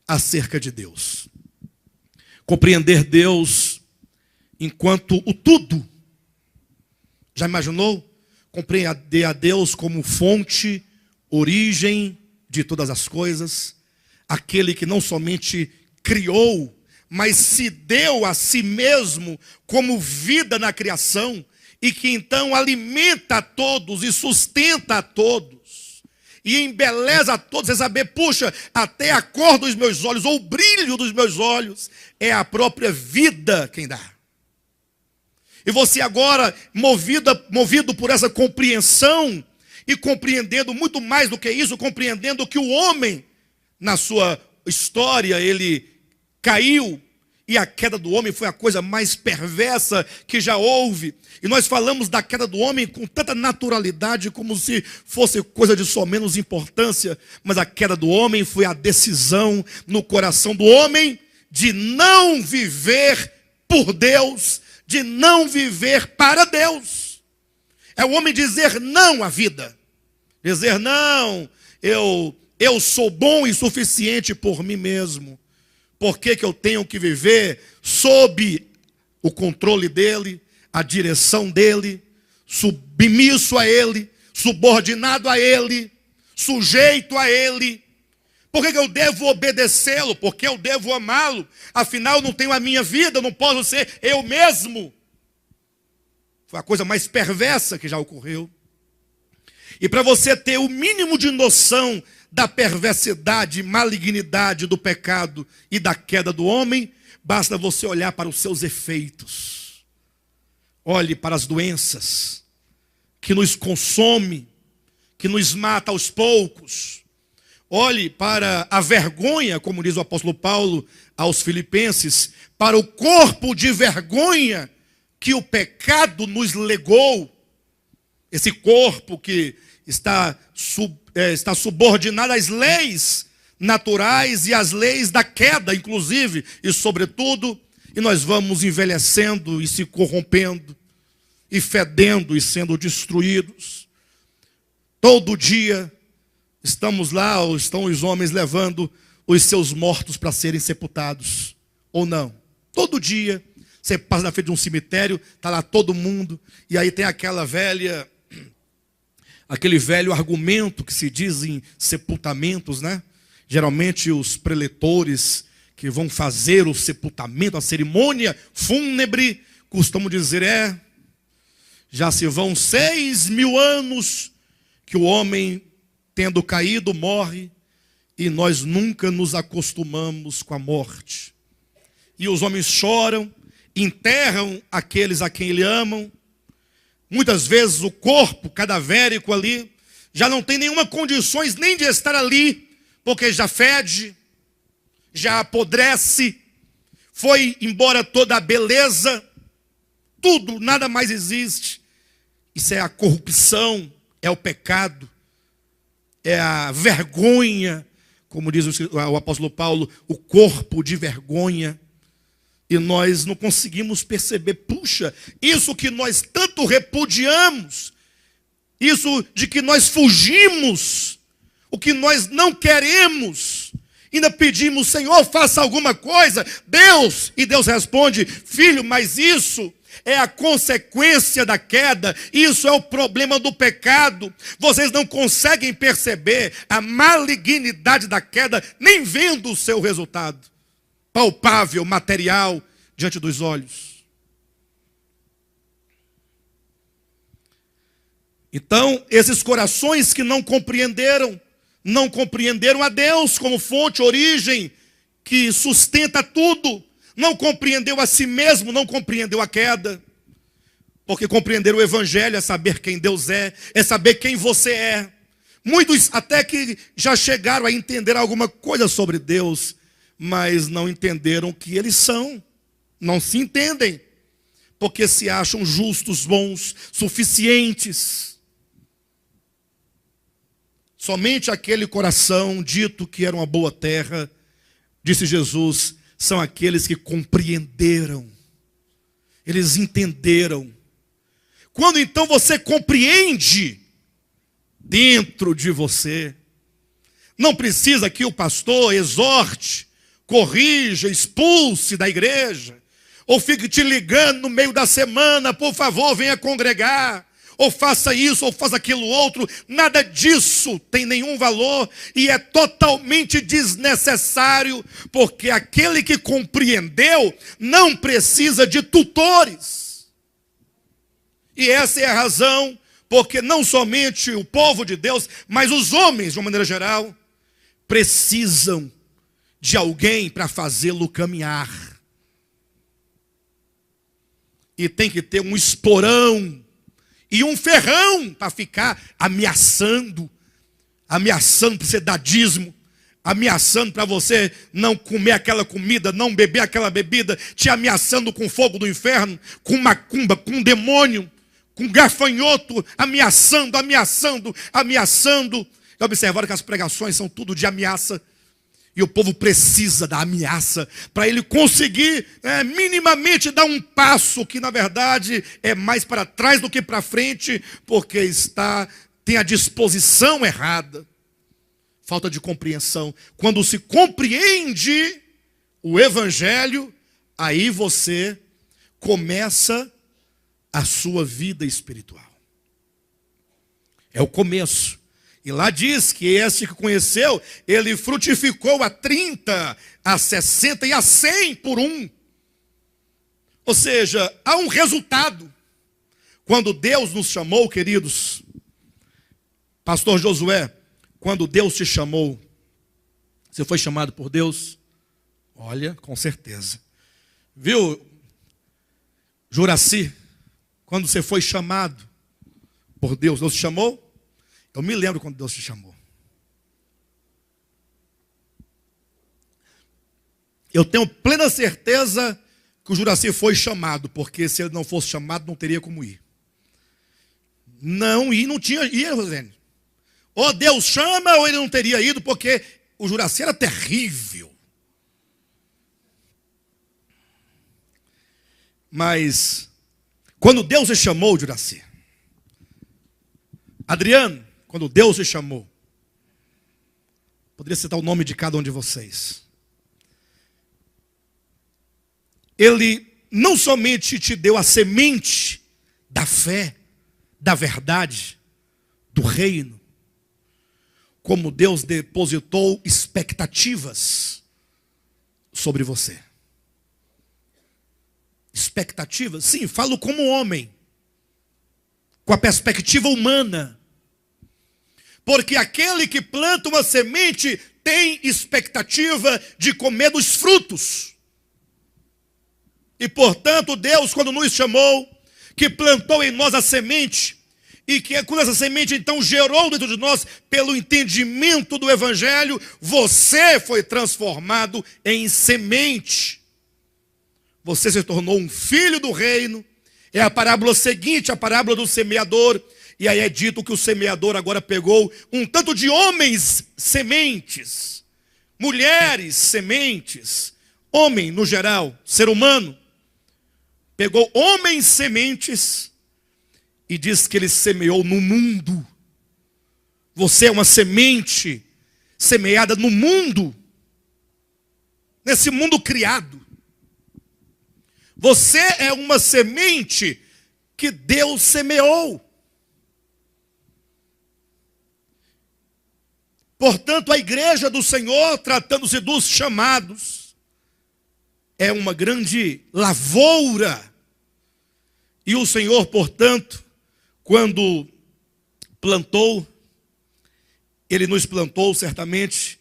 acerca de Deus. Compreender Deus enquanto o tudo. Já imaginou? Compreender a Deus como fonte, origem de todas as coisas, aquele que não somente criou, mas se deu a si mesmo como vida na criação, e que então alimenta a todos e sustenta a todos, e embeleza a todos. Você saber, puxa, até a cor dos meus olhos, ou o brilho dos meus olhos, é a própria vida quem dá. E você agora, movido por essa compreensão, e compreendendo muito mais do que isso, compreendendo que o homem, na sua história, ele caiu, e a queda do homem foi a coisa mais perversa que já houve. E nós falamos da queda do homem com tanta naturalidade, como se fosse coisa de só menos importância. Mas a queda do homem foi a decisão no coração do homem de não viver por Deus, de não viver para Deus. É o homem dizer não à vida. Dizer: não, eu sou bom e suficiente por mim mesmo. Por que eu tenho que viver sob o controle dele, a direção dele, submisso a ele, subordinado a ele, sujeito a ele? Por que eu devo obedecê-lo? Porque eu devo amá-lo. Afinal, eu não tenho a minha vida, eu não posso ser eu mesmo. Foi a coisa mais perversa que já ocorreu. E para você ter o mínimo de noção da perversidade, malignidade do pecado e da queda do homem, basta você olhar para os seus efeitos. Olhe para as doenças que nos consomem, que nos mata aos poucos. Olhe para a vergonha, como diz o apóstolo Paulo aos Filipenses, para o corpo de vergonha que o pecado nos legou. Esse corpo que está subordinado às leis naturais e às leis da queda, inclusive, e sobretudo, e nós vamos envelhecendo e se corrompendo, e fedendo e sendo destruídos. Todo dia estamos lá, ou estão os homens levando os seus mortos para serem sepultados, ou não. Todo dia, você passa na frente de um cemitério, está lá todo mundo, e aí tem aquele velho argumento que se diz em sepultamentos, né? Geralmente os preletores que vão fazer o sepultamento, a cerimônia fúnebre, costumam dizer, já se vão 6.000 anos que o homem, tendo caído, morre, e nós nunca nos acostumamos com a morte. E os homens choram, enterram aqueles a quem ele amam. Muitas vezes o corpo cadavérico ali já não tem nenhuma condições nem de estar ali, porque já fede, já apodrece, foi embora toda a beleza, tudo, nada mais existe. Isso é a corrupção, é o pecado, é a vergonha, como diz o apóstolo Paulo, o corpo de vergonha. E nós não conseguimos perceber, puxa, isso que nós tanto repudiamos, isso de que nós fugimos, o que nós não queremos, ainda pedimos, Senhor, faça alguma coisa, Deus, e Deus responde, filho, mas isso é a consequência da queda, isso é o problema do pecado. Vocês não conseguem perceber a malignidade da queda, nem vendo o seu resultado palpável, material, diante dos olhos. Então, esses corações que não compreenderam a Deus como fonte, origem, que sustenta tudo, não compreendeu a si mesmo, não compreendeu a queda, porque compreender o Evangelho é saber quem Deus é saber quem você é. Muitos até que já chegaram a entender alguma coisa sobre Deus, mas não entenderam que eles são, não se entendem, porque se acham justos, bons, suficientes. Somente aquele coração dito que era uma boa terra, disse Jesus, são aqueles que compreenderam, eles entenderam. Quando então você compreende dentro de você, não precisa que o pastor exorte, corrija, expulse da igreja, ou fique te ligando no meio da semana, por favor, venha congregar, ou faça isso, ou faça aquilo outro. Nada disso tem nenhum valor e é totalmente desnecessário, porque aquele que compreendeu não precisa de tutores. E essa é a razão, porque não somente o povo de Deus, mas os homens, de uma maneira geral, precisam de alguém para fazê-lo caminhar. E tem que ter um esporão e um ferrão para ficar ameaçando para você dar dízimo, ameaçando para você não comer aquela comida, não beber aquela bebida, te ameaçando com fogo do inferno, com macumba, com demônio, com gafanhoto, ameaçando. Já observaram que as pregações são tudo de ameaça? E o povo precisa da ameaça para ele conseguir minimamente dar um passo que na verdade é mais para trás do que para frente, porque tem a disposição errada. Falta de compreensão. Quando se compreende o Evangelho, aí você começa a sua vida espiritual. É o começo. E lá diz que esse que conheceu, ele frutificou a 30, a 60 e a 100 por um. Ou seja, há um resultado. Quando Deus nos chamou, queridos, pastor Josué, quando Deus te chamou, você foi chamado por Deus? Olha, com certeza. Viu, Juraci, quando você foi chamado por Deus, Deus te chamou? Eu me lembro quando Deus te chamou. Eu tenho plena certeza que o Juraci foi chamado, porque se ele não fosse chamado, não teria como ir. Não, e não tinha ido, Rosane. Ou Deus chama, ou ele não teria ido, porque o Juraci era terrível. Mas, quando Deus te chamou, Juraci, Adriano, quando Deus te chamou, poderia citar o nome de cada um de vocês. Ele não somente te deu a semente da fé, da verdade, do reino, como Deus depositou expectativas sobre você. Expectativas? Sim, falo como homem, com a perspectiva humana. Porque aquele que planta uma semente tem expectativa de comer dos frutos. E portanto, Deus, quando nos chamou, que plantou em nós a semente, e que quando essa semente então gerou dentro de nós, pelo entendimento do Evangelho, você foi transformado em semente. Você se tornou um filho do reino. É a parábola seguinte, a parábola do semeador. E aí é dito que o semeador agora pegou um tanto de homens sementes, mulheres sementes, homem no geral, ser humano. Pegou homens sementes e diz que ele semeou no mundo. Você é uma semente semeada no mundo, nesse mundo criado. Você é uma semente que Deus semeou. Portanto, a igreja do Senhor, tratando-se dos chamados, é uma grande lavoura. E o Senhor, portanto, quando plantou, Ele nos plantou certamente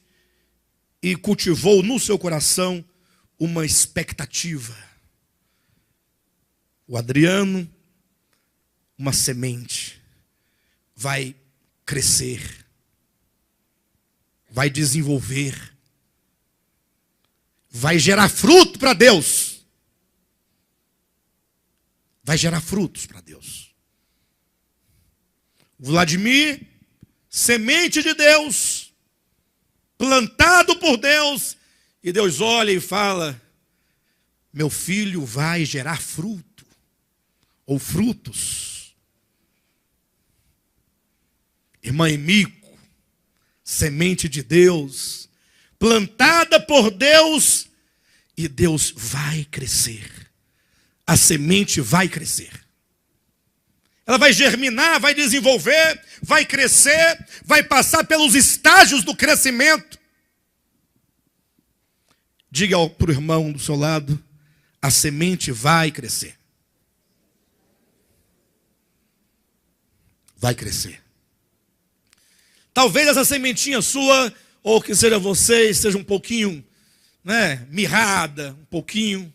e cultivou no seu coração uma expectativa. O Adriano, uma semente, vai crescer, vai desenvolver, vai gerar fruto para Deus. Vai gerar frutos para Deus. Vladimir, semente de Deus, plantado por Deus, e Deus olha e fala: meu filho vai gerar fruto, ou frutos. Irmã Emico, semente de Deus, plantada por Deus, e Deus vai crescer. A semente vai crescer. Ela vai germinar, vai desenvolver, vai crescer, vai passar pelos estágios do crescimento. Diga para o irmão do seu lado: a semente vai crescer. Vai crescer. Talvez essa sementinha sua, ou que seja você, esteja um pouquinho, mirrada, um pouquinho,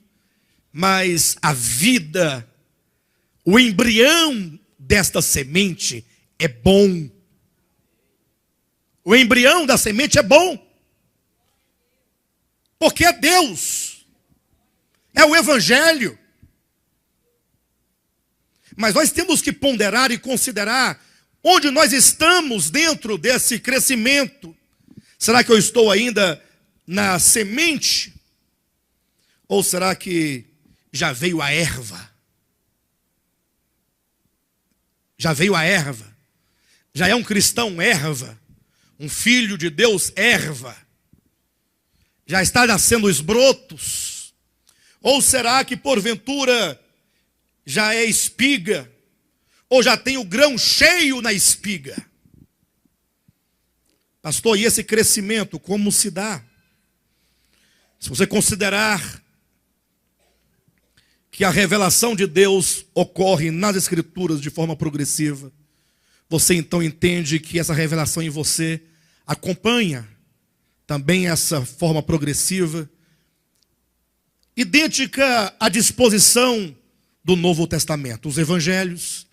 mas a vida, o embrião desta semente é bom. O embrião da semente é bom. Porque é Deus. É o Evangelho. Mas nós temos que ponderar e considerar onde nós estamos dentro desse crescimento. Será que eu estou ainda na semente? Ou será que já veio a erva? Já veio a erva? Já é um cristão erva? Um filho de Deus erva? Já está nascendo os brotos? Ou será que porventura já é espiga? Ou já tem o grão cheio na espiga? Pastor, e esse crescimento como se dá? Se você considerar que a revelação de Deus ocorre nas Escrituras de forma progressiva, você então entende que essa revelação em você acompanha também essa forma progressiva, idêntica à disposição do Novo Testamento. Os evangelhos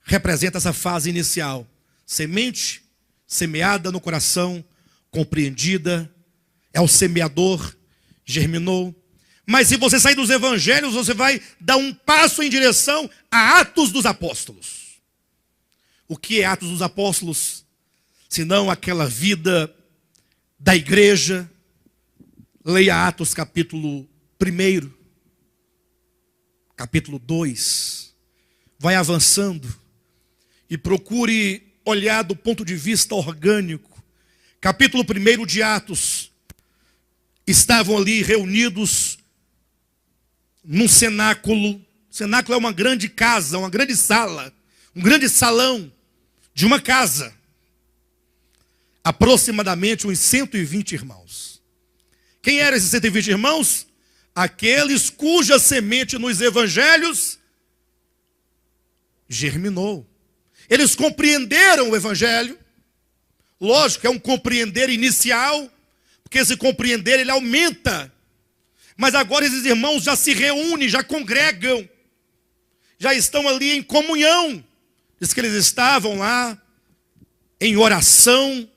representam essa fase inicial. Semente semeada no coração, compreendida, é o semeador, germinou. Mas se você sair dos evangelhos, você vai dar um passo em direção a Atos dos Apóstolos. O que é Atos dos Apóstolos? Senão aquela vida da igreja. Leia Atos capítulo 1, capítulo 2. Vai avançando e procure olhar do ponto de vista orgânico. Capítulo 1 de Atos. Estavam ali reunidos num cenáculo. Cenáculo é uma grande casa, uma grande sala, um grande salão de uma casa. Aproximadamente uns 120 irmãos. Quem eram esses 120 irmãos? Aqueles cuja semente nos evangelhos germinou. Eles compreenderam o evangelho. Lógico, é um compreender inicial, porque esse compreender ele aumenta. Mas agora esses irmãos já se reúnem, já congregam, já estão ali em comunhão. Diz que eles estavam lá em oração,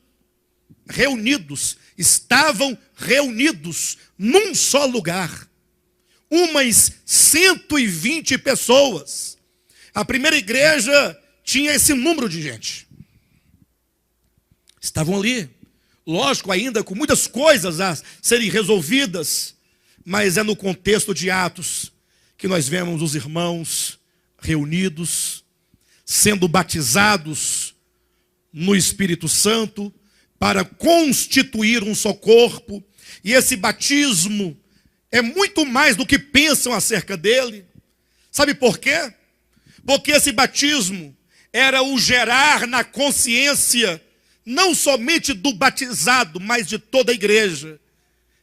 reunidos, estavam reunidos num só lugar. Umas 120 pessoas. A primeira igreja tinha esse número de gente. Estavam ali, lógico, ainda com muitas coisas a serem resolvidas, mas é no contexto de Atos que nós vemos os irmãos reunidos, sendo batizados no Espírito Santo, para constituir um só corpo. E esse batismo é muito mais do que pensam acerca dele. Sabe por quê? Porque esse batismo era o gerar na consciência, não somente do batizado, mas de toda a igreja.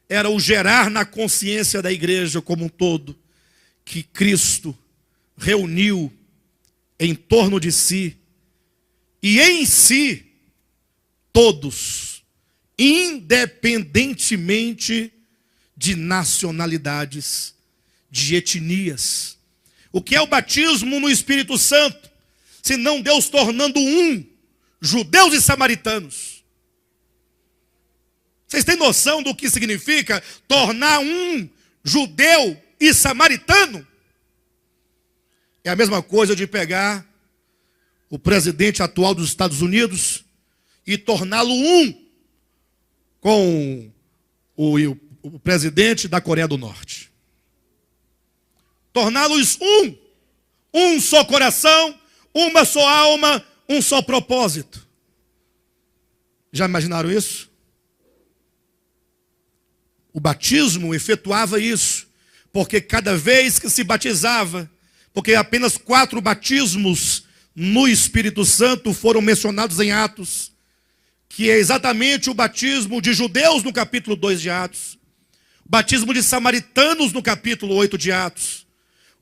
Era o gerar na consciência da igreja como um todo, que Cristo reuniu em torno de si, e em si, todos, independentemente de nacionalidades, de etnias. O que é o batismo no Espírito Santo? Senão Deus tornando um, judeus e samaritanos. Vocês têm noção do que significa tornar um judeu e samaritano? É a mesma coisa de pegar o presidente atual dos Estados Unidos e torná-lo um com o presidente da Coreia do Norte. Torná-los um só coração, uma só alma, um só propósito. Já imaginaram isso? O batismo efetuava isso, porque cada vez que se batizava, porque apenas 4 batismos no Espírito Santo foram mencionados em Atos, que é exatamente o batismo de judeus no capítulo 2 de Atos, o batismo de samaritanos no capítulo 8 de Atos,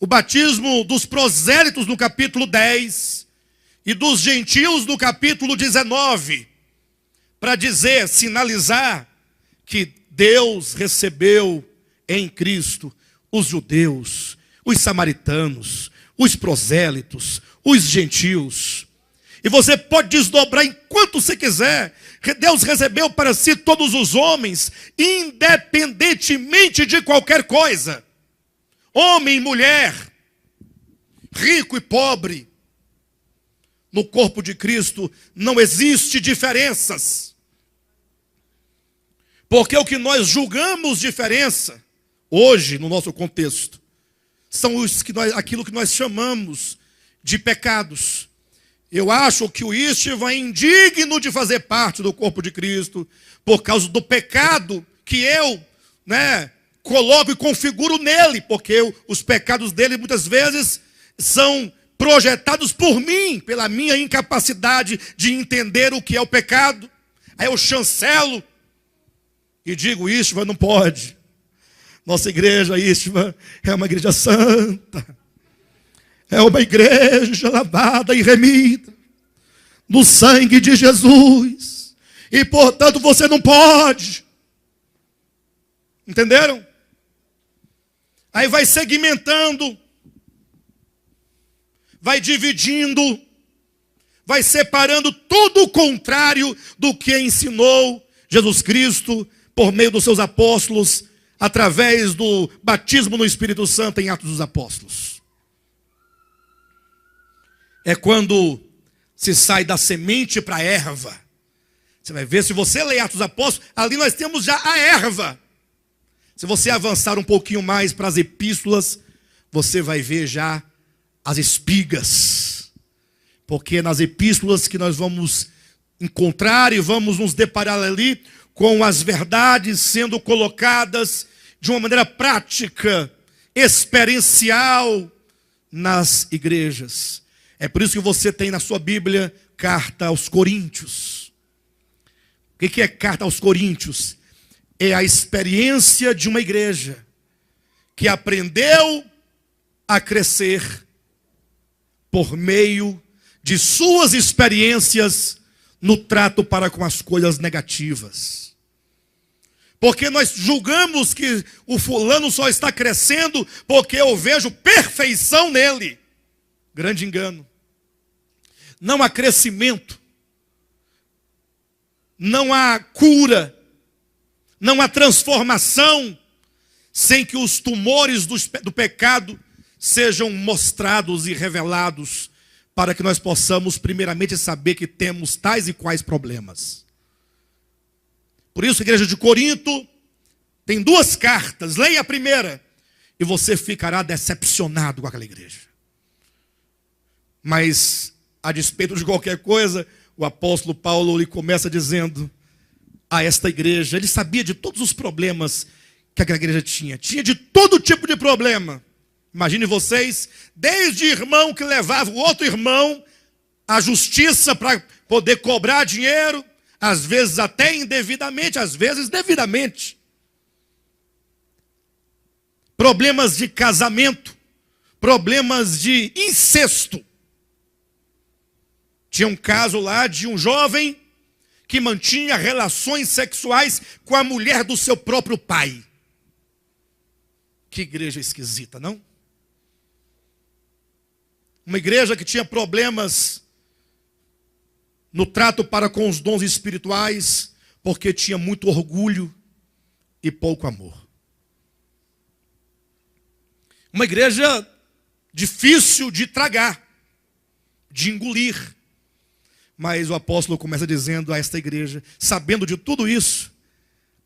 o batismo dos prosélitos no capítulo 10 e dos gentios no capítulo 19, para dizer, sinalizar que Deus recebeu em Cristo os judeus, os samaritanos, os prosélitos, os gentios. E você pode desdobrar enquanto você quiser. Deus recebeu para si todos os homens, independentemente de qualquer coisa. Homem e mulher, rico e pobre. No corpo de Cristo não existe diferenças. Porque o que nós julgamos diferença, hoje, no nosso contexto, são aquilo que nós chamamos de pecados. Eu acho que o Istvan é indigno de fazer parte do corpo de Cristo, por causa do pecado que eu, coloco e configuro nele, porque os pecados dele muitas vezes são projetados por mim, pela minha incapacidade de entender o que é o pecado. Aí eu chancelo e digo, Istvan, não pode. Nossa igreja íntima é uma igreja santa. É uma igreja lavada e remida no sangue de Jesus. E portanto você não pode. Entenderam? Aí vai segmentando, vai dividindo, vai separando tudo o contrário do que ensinou Jesus Cristo por meio dos seus apóstolos, através do batismo no Espírito Santo em Atos dos Apóstolos. É quando se sai da semente para a erva. Você vai ver, se você ler Atos dos Apóstolos, ali nós temos já a erva. Se você avançar um pouquinho mais para as epístolas, você vai ver já as espigas. Porque nas epístolas que nós vamos encontrar e vamos nos deparar ali com as verdades sendo colocadas de uma maneira prática, experiencial nas igrejas. É por isso que você tem na sua Bíblia carta aos Coríntios. O que é carta aos Coríntios? É a experiência de uma igreja que aprendeu a crescer por meio de suas experiências no trato para com as coisas negativas. Porque nós julgamos que o fulano só está crescendo porque eu vejo perfeição nele. Grande engano. Não há crescimento, não há cura, não há transformação sem que os tumores do pecado sejam mostrados e revelados, para que nós possamos primeiramente saber que temos tais e quais problemas. Por isso a igreja de Corinto tem 2 cartas. Leia a primeira e você ficará decepcionado com aquela igreja. Mas, a despeito de qualquer coisa, o apóstolo Paulo lhe começa dizendo a esta igreja, ele sabia de todos os problemas que aquela igreja tinha. Tinha de todo tipo de problema. Imagine vocês, desde irmão que levava o outro irmão à justiça para poder cobrar dinheiro, às vezes até indevidamente, às vezes devidamente. Problemas de casamento, problemas de incesto. Tinha um caso lá de um jovem que mantinha relações sexuais com a mulher do seu próprio pai. Que igreja esquisita, não? Uma igreja que tinha problemas no trato para com os dons espirituais, porque tinha muito orgulho e pouco amor. Uma igreja difícil de tragar, de engolir. Mas o apóstolo começa dizendo a esta igreja, sabendo de tudo isso,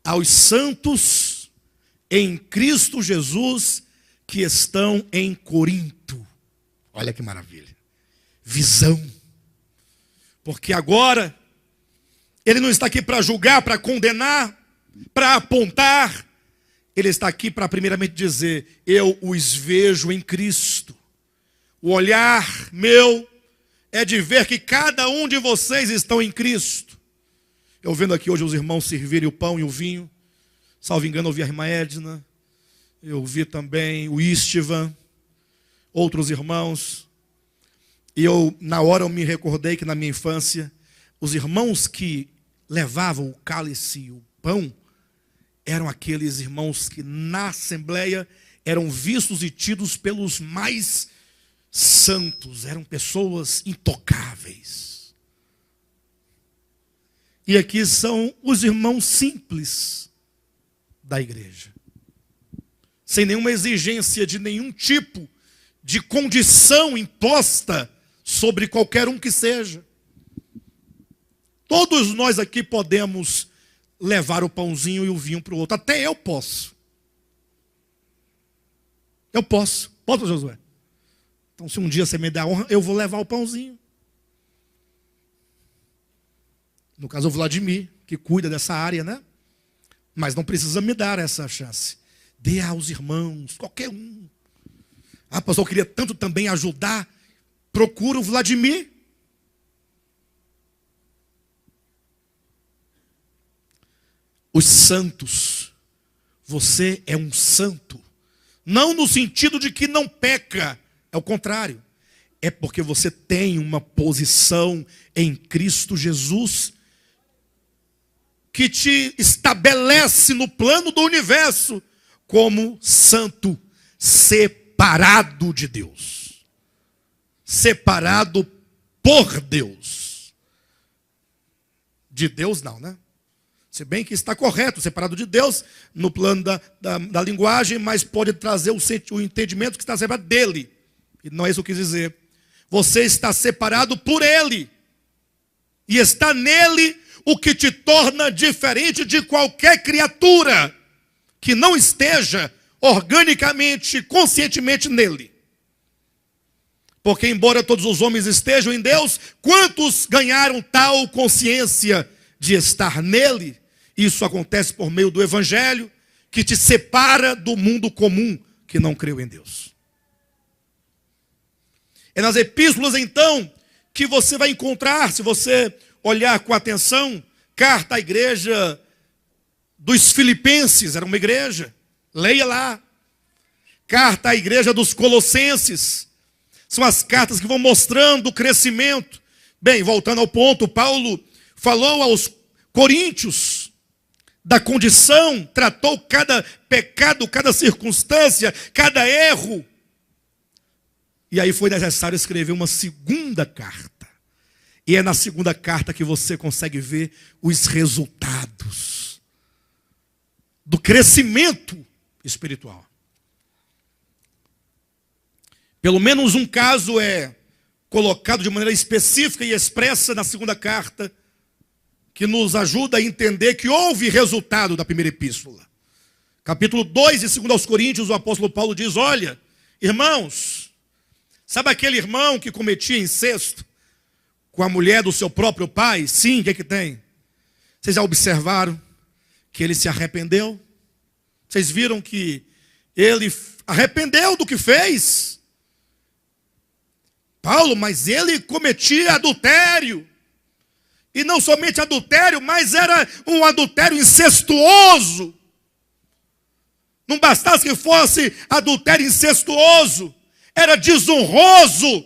aos santos em Cristo Jesus que estão em Corinto. Olha que maravilha. Visão. Porque agora, ele não está aqui para julgar, para condenar, para apontar. Ele está aqui para primeiramente dizer, eu os vejo em Cristo. O olhar meu é de ver que cada um de vocês estão em Cristo. Eu vendo aqui hoje os irmãos servirem o pão e o vinho. Salvo engano, eu vi a irmã Edna. Eu vi também o Istvan. Outros irmãos. E na hora eu me recordei que na minha infância, os irmãos que levavam o cálice e o pão, eram aqueles irmãos que na assembleia eram vistos e tidos pelos mais santos, eram pessoas intocáveis. E aqui são os irmãos simples da igreja, sem nenhuma exigência de nenhum tipo de condição imposta sobre qualquer um que seja. Todos nós aqui podemos levar o pãozinho e o vinho para o outro, até eu posso. Eu posso, Josué? Então, se um dia você me der a honra, eu vou levar o pãozinho. No caso, o Vladimir, que cuida dessa área, né? Mas não precisa me dar essa chance. Dê aos irmãos, qualquer um. Ah, pastor, eu queria tanto também ajudar. Procura o Vladimir. Os santos Você é um santo. Não no sentido de que não peca, é o contrário. É porque você tem uma posição em Cristo Jesus que te estabelece no plano do universo como santo, separado de Deus. Separado por Deus. De Deus não, né? Se bem que está correto, separado de Deus, no plano da linguagem, mas pode trazer o entendimento que está separado dele. E não é isso que eu quis dizer. Você está separado por ele. E está nele o que te torna diferente de qualquer criatura que não esteja organicamente, conscientemente nele. Porque embora todos os homens estejam em Deus, quantos ganharam tal consciência de estar nele? Isso acontece por meio do Evangelho, que te separa do mundo comum que não creu em Deus. É nas epístolas, então, que você vai encontrar, se você olhar com atenção, carta à igreja dos Filipenses, era uma igreja, leia lá. Carta à igreja dos Colossenses, são as cartas que vão mostrando o crescimento. Bem, voltando ao ponto, Paulo falou aos coríntios da condição, tratou cada pecado, cada circunstância, cada erro. E aí foi necessário escrever uma segunda carta. E é na segunda carta que você consegue ver os resultados do crescimento espiritual. Pelo menos um caso é colocado de maneira específica e expressa na segunda carta, que nos ajuda a entender que houve resultado da primeira epístola. Capítulo 2 de 2 aos Coríntios, o apóstolo Paulo diz: olha, irmãos, sabe aquele irmão que cometia incesto com a mulher do seu próprio pai? Sim, o que é que tem? Vocês já observaram que ele se arrependeu? Vocês viram que ele arrependeu do que fez? Paulo, mas ele cometia adultério. E não somente adultério, mas era um adultério incestuoso. Não bastasse que fosse adultério incestuoso, era desonroso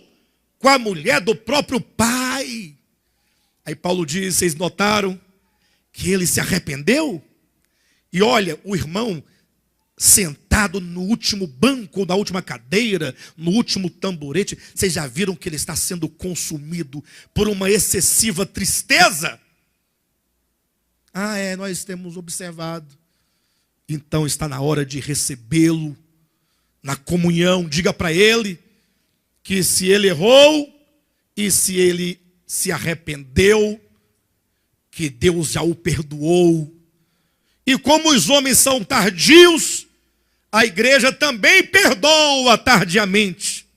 com a mulher do próprio pai. Aí Paulo diz: vocês notaram que ele se arrependeu? E olha, o irmão sentado no último banco, na última cadeira, no último tamborete, vocês já viram que ele está sendo consumido por uma excessiva tristeza? Nós temos observado. Então está na hora de recebê-lo na comunhão. Diga para ele que se ele errou e se ele se arrependeu, que Deus já o perdoou. E como os homens são tardios, a igreja também perdoa tardiamente.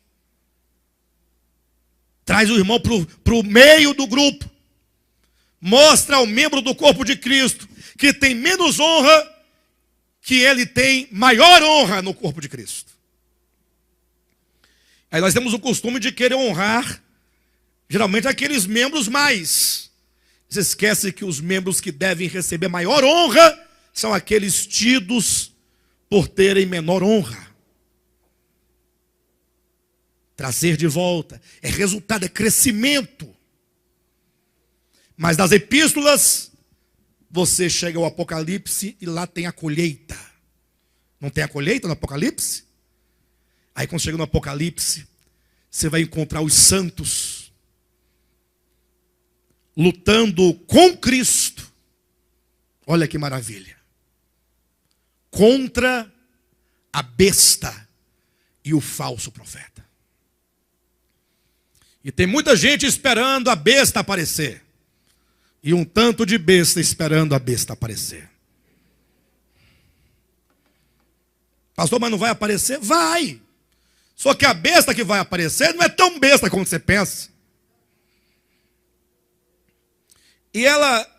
Traz o irmão para o meio do grupo. Mostra ao membro do corpo de Cristo que tem menos honra, que ele tem maior honra no corpo de Cristo. Aí nós temos o costume de querer honrar, geralmente, aqueles membros mais. Você esquece que os membros que devem receber maior honra são aqueles tidos por terem menor honra. Trazer de volta é resultado, é crescimento. Mas nas epístolas, você chega ao Apocalipse e lá tem a colheita. Não tem a colheita no Apocalipse? Aí quando chega no Apocalipse, você vai encontrar os santos lutando com Cristo. Olha que maravilha. Contra a besta e o falso profeta. E tem muita gente esperando a besta aparecer. E um tanto de besta esperando a besta aparecer. Pastor, mas não vai aparecer? Vai! Só que a besta que vai aparecer não é tão besta como você pensa. E ela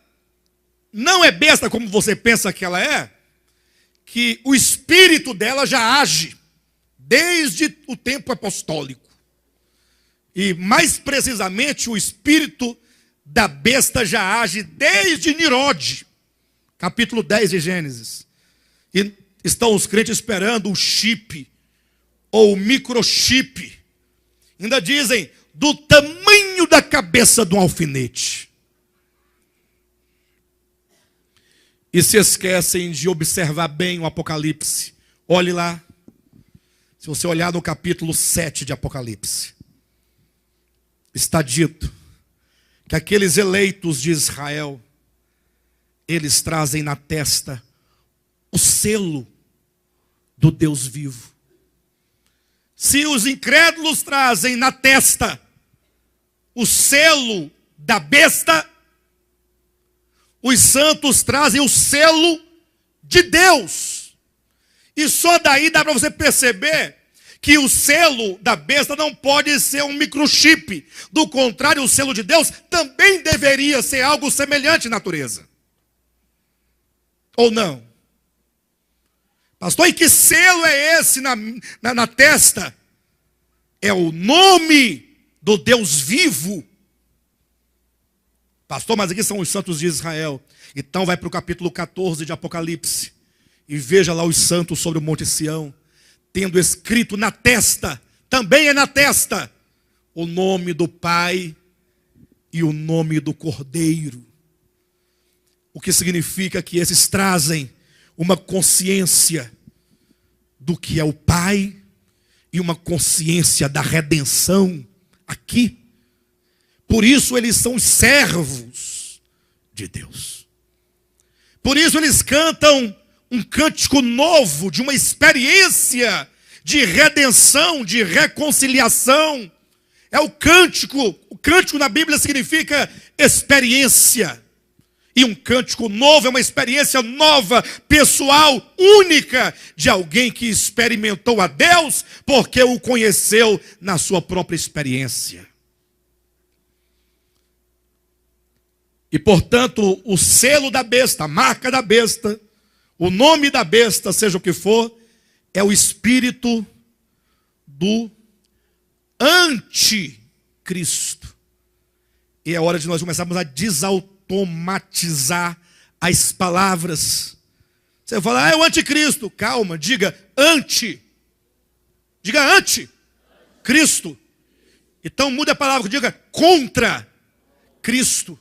não é besta como você pensa que ela é, que o espírito dela já age desde o tempo apostólico. E mais precisamente o espírito da besta já age desde Nirode, capítulo 10 de Gênesis. E estão os crentes esperando o chip ou o microchip. Ainda dizem, do tamanho da cabeça de um alfinete. E se esquecem de observar bem o Apocalipse. Olhe lá. Se você olhar no capítulo 7 de Apocalipse, está dito que aqueles eleitos de Israel, eles trazem na testa o selo do Deus vivo. Se os incrédulos trazem na testa o selo da besta, os santos trazem o selo de Deus. E só daí dá para você perceber que o selo da besta não pode ser um microchip. Do contrário, o selo de Deus também deveria ser algo semelhante em natureza. Ou não? Pastor, e que selo é esse na testa? É o nome do Deus vivo. Pastor, mas aqui são os santos de Israel. Então vai para o capítulo 14 de Apocalipse. E veja lá os santos sobre o Monte Sião, tendo escrito na testa, também é na testa, o nome do Pai e o nome do Cordeiro. O que significa que esses trazem uma consciência do que é o Pai e uma consciência da redenção aqui. Por isso eles são os servos de Deus. Por isso eles cantam um cântico novo, de uma experiência de redenção, de reconciliação. É o cântico na Bíblia significa experiência. E um cântico novo é uma experiência nova, pessoal, única, de alguém que experimentou a Deus, porque o conheceu na sua própria experiência. E portanto, o selo da besta, a marca da besta, o nome da besta, seja o que for, é o espírito do anticristo. E é hora de nós começarmos a desautomatizar as palavras. Você fala, é o anticristo. Calma, diga anti. Diga anti-cristo. Então muda a palavra, diga contra Cristo.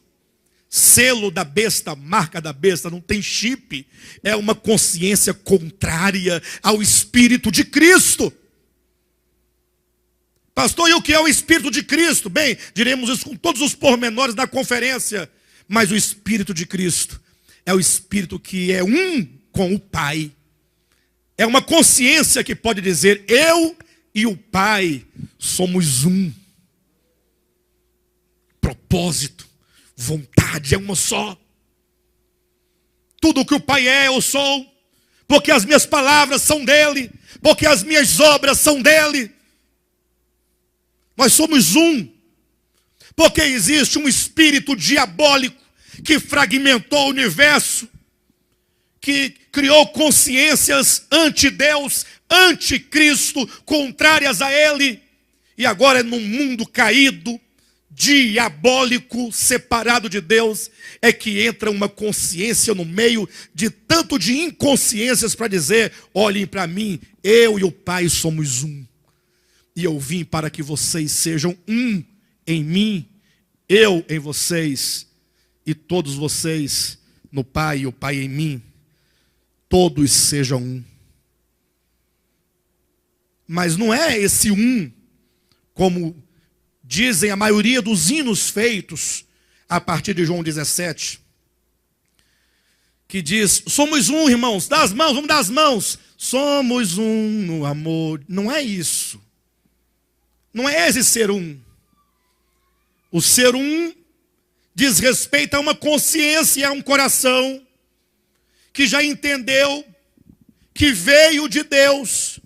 Selo da besta, marca da besta, não tem chip. É uma consciência contrária ao Espírito de Cristo. Pastor, e o que é o Espírito de Cristo? Bem, diremos isso com todos os pormenores da conferência. Mas o Espírito de Cristo é o Espírito que é um com o Pai. É uma consciência que pode dizer, eu e o Pai somos um. Propósito. Vontade é uma só. Tudo o que o Pai é, eu sou. Porque as minhas palavras são dele. Porque as minhas obras são dele. Nós somos um. Porque existe um espírito diabólico que fragmentou o universo, que criou consciências anti-Deus, anti-Cristo, contrárias a ele. E agora é num mundo caído, diabólico, separado de Deus, é que entra uma consciência no meio de tanto de inconsciências para dizer, olhem para mim, eu e o Pai somos um. E eu vim para que vocês sejam um em mim, eu em vocês, e todos vocês no Pai e o Pai em mim, todos sejam um. Mas não é esse um, como dizem a maioria dos hinos feitos a partir de João 17, que diz, somos um, irmãos, dá as mãos, vamos dar as mãos, somos um no amor. Não é isso. Não é esse ser um. O ser um diz respeito a uma consciência, a um coração que já entendeu que veio de Deus.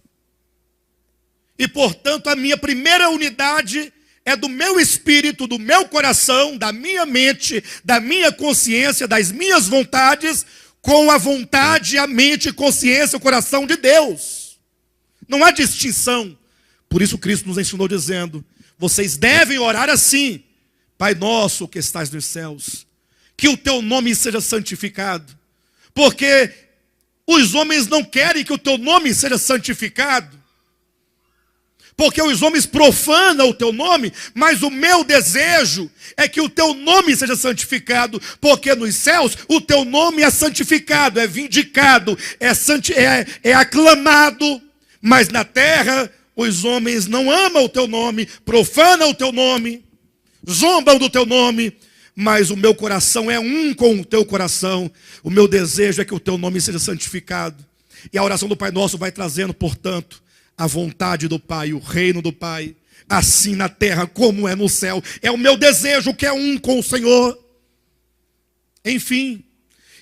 E portanto a minha primeira unidade é do meu espírito, do meu coração, da minha mente, da minha consciência, das minhas vontades, com a vontade, a mente, consciência, o coração de Deus. Não há distinção. Por isso Cristo nos ensinou dizendo, vocês devem orar assim, Pai nosso que estás nos céus, que o teu nome seja santificado, porque os homens não querem que o teu nome seja santificado, porque os homens profanam o teu nome, mas o meu desejo é que o teu nome seja santificado, porque nos céus o teu nome é santificado, é vindicado, é aclamado, mas na terra os homens não amam o teu nome, profanam o teu nome, zombam do teu nome, mas o meu coração é um com o teu coração. O meu desejo é que o teu nome seja santificado. E a oração do Pai Nosso vai trazendo, portanto, a vontade do Pai, o reino do Pai, assim na terra como é no céu. É o meu desejo que é um com o Senhor. Enfim,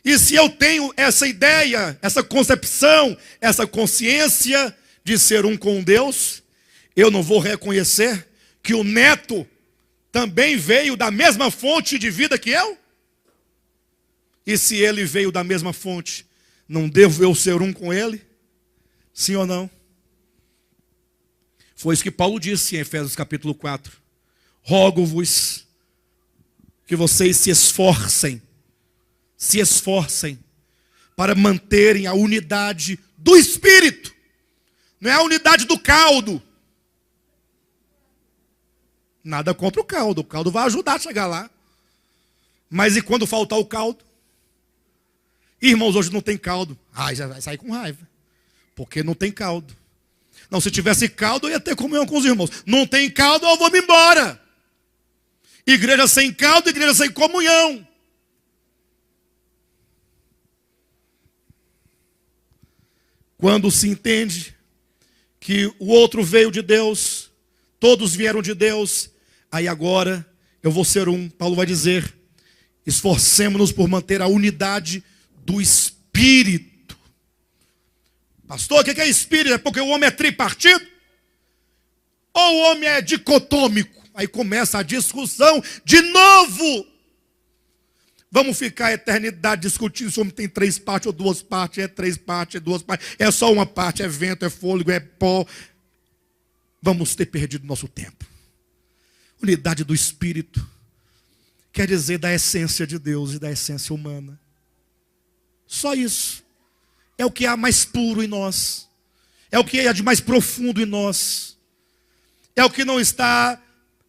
e se eu tenho essa ideia, essa concepção, essa consciência de ser um com Deus, eu não vou reconhecer que o neto também veio da mesma fonte de vida que eu? E se ele veio da mesma fonte, não devo eu ser um com ele? Sim ou não? Foi isso que Paulo disse em Efésios capítulo 4. Rogo-vos que vocês se esforcem para manterem a unidade do Espírito. Não é a unidade do caldo. Nada contra o caldo vai ajudar a chegar lá. Mas e quando faltar o caldo? Irmãos, hoje não tem caldo. Já vai sair com raiva, porque não tem caldo. Não, se tivesse caldo eu ia ter comunhão com os irmãos. Não tem caldo, eu vou me embora. Igreja sem caldo, igreja sem comunhão. Quando se entende que o outro veio de Deus, todos vieram de Deus, aí agora eu vou ser um. Paulo vai dizer, esforcemo-nos por manter a unidade do Espírito. Pastor, o que é Espírito? É porque o homem é tripartido? Ou o homem é dicotômico? Aí começa a discussão de novo. Vamos ficar a eternidade discutindo se o homem tem 3 partes ou 2 partes, é 3 partes, é 2 partes, é só uma parte, é vento, é fôlego, é pó. Vamos ter perdido nosso tempo. Unidade do Espírito quer dizer da essência de Deus e da essência humana. Só isso. É o que há mais puro em nós. É o que há de mais profundo em nós. É o que não está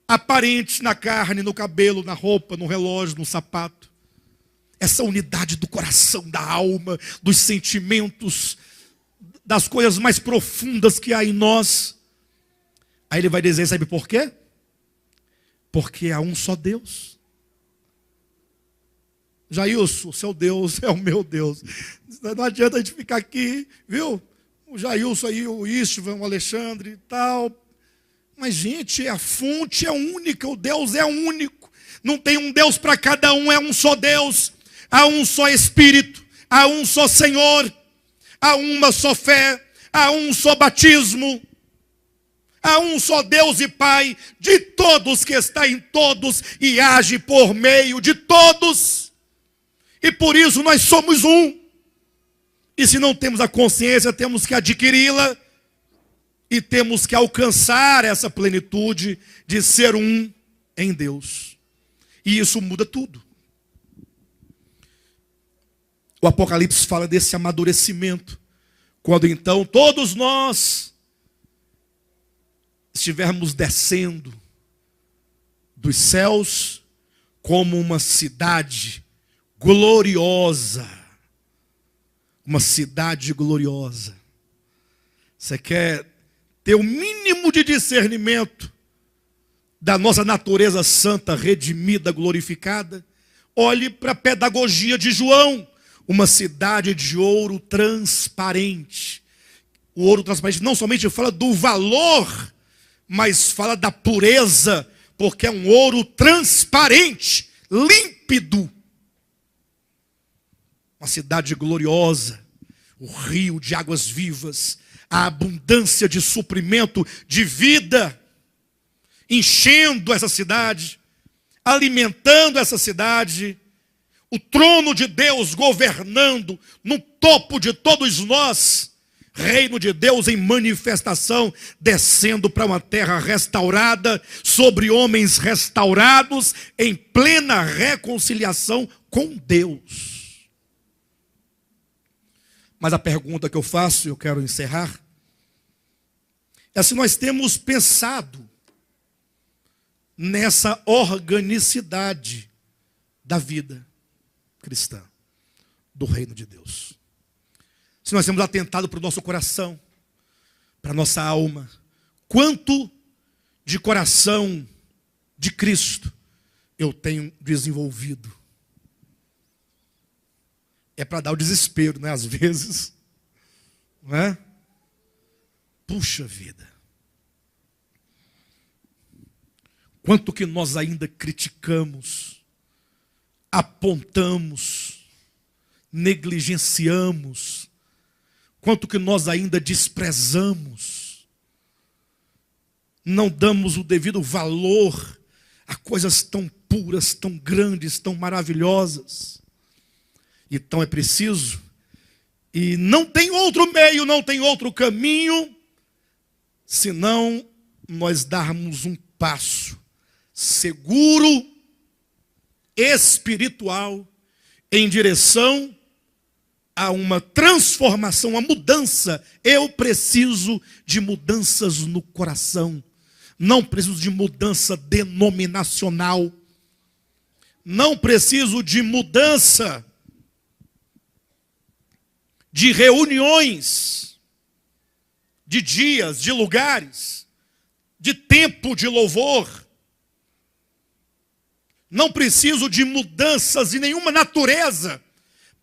aparente na carne, no cabelo, na roupa, no relógio, no sapato. Essa unidade do coração, da alma, dos sentimentos, das coisas mais profundas que há em nós. Aí ele vai dizer, sabe por quê? Porque há um só Deus. Jailson, o seu Deus é o meu Deus. Não adianta a gente ficar aqui, viu? O Jailson aí, o Istvan, o Alexandre e tal. Mas, gente, a fonte é única, o Deus é único. Não tem um Deus para cada um, é um só Deus. Há um só Espírito, há um só Senhor, há uma só fé, há um só batismo. Há um só Deus e Pai de todos, que está em todos e age por meio de todos. E por isso nós somos um. E se não temos a consciência, temos que adquiri-la. E temos que alcançar essa plenitude de ser um em Deus. E isso muda tudo. O Apocalipse fala desse amadurecimento. Quando então todos nós estivermos descendo dos céus como uma cidade gloriosa. Uma cidade gloriosa. Você quer ter o mínimo de discernimento da nossa natureza santa, redimida, glorificada? Olhe para a pedagogia de João. Uma cidade de ouro transparente. O ouro transparente não somente fala do valor, mas fala da pureza, porque é um ouro transparente, límpido. Uma cidade gloriosa, o rio de águas vivas, a abundância de suprimento de vida, enchendo essa cidade, alimentando essa cidade, o trono de Deus governando no topo de todos nós, reino de Deus em manifestação, descendo para uma terra restaurada, sobre homens restaurados, em plena reconciliação com Deus. Mas a pergunta que eu faço, e eu quero encerrar, é se nós temos pensado nessa organicidade da vida cristã, do reino de Deus. Se nós temos atentado para o nosso coração, para a nossa alma, quanto de coração de Cristo eu tenho desenvolvido. É para dar o desespero, né? Às vezes, não é? Puxa vida. Quanto que nós ainda criticamos, apontamos, negligenciamos, quanto que nós ainda desprezamos, não damos o devido valor a coisas tão puras, tão grandes, tão maravilhosas. Então é preciso, e não tem outro meio, não tem outro caminho, senão nós darmos um passo seguro, espiritual, em direção a uma transformação, uma mudança. Eu preciso de mudanças no coração. Não preciso de mudança denominacional. Não preciso de mudança de reuniões, de dias, de lugares, de tempo de louvor. Não preciso de mudanças em nenhuma natureza.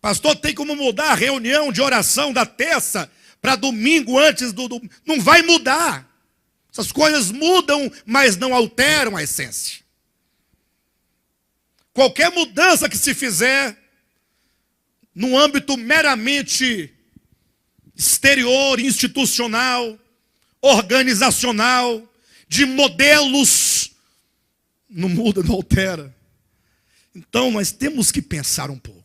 Pastor, tem como mudar a reunião de oração da terça para domingo antes do... Não vai mudar. Essas coisas mudam, mas não alteram a essência. Qualquer mudança que se fizer, no âmbito meramente exterior, institucional, organizacional, de modelos, não muda, não altera. Então nós temos que pensar um pouco.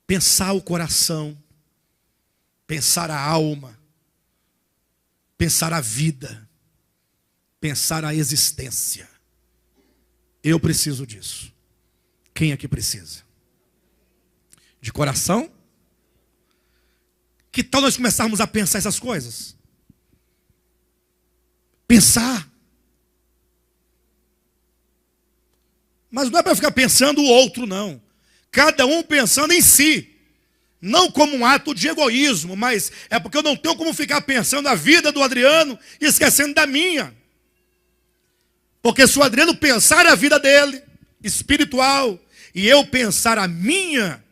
Pensar o coração, pensar a alma, pensar a vida, pensar a existência. Eu preciso disso. Quem aqui precisa? De coração? Que tal nós começarmos a pensar essas coisas? Pensar. Mas não é para ficar pensando o outro, não. Cada um pensando em si. Não como um ato de egoísmo, mas é porque eu não tenho como ficar pensando a vida do Adriano e esquecendo da minha. Porque se o Adriano pensar a vida dele, espiritual, e eu pensar a minha,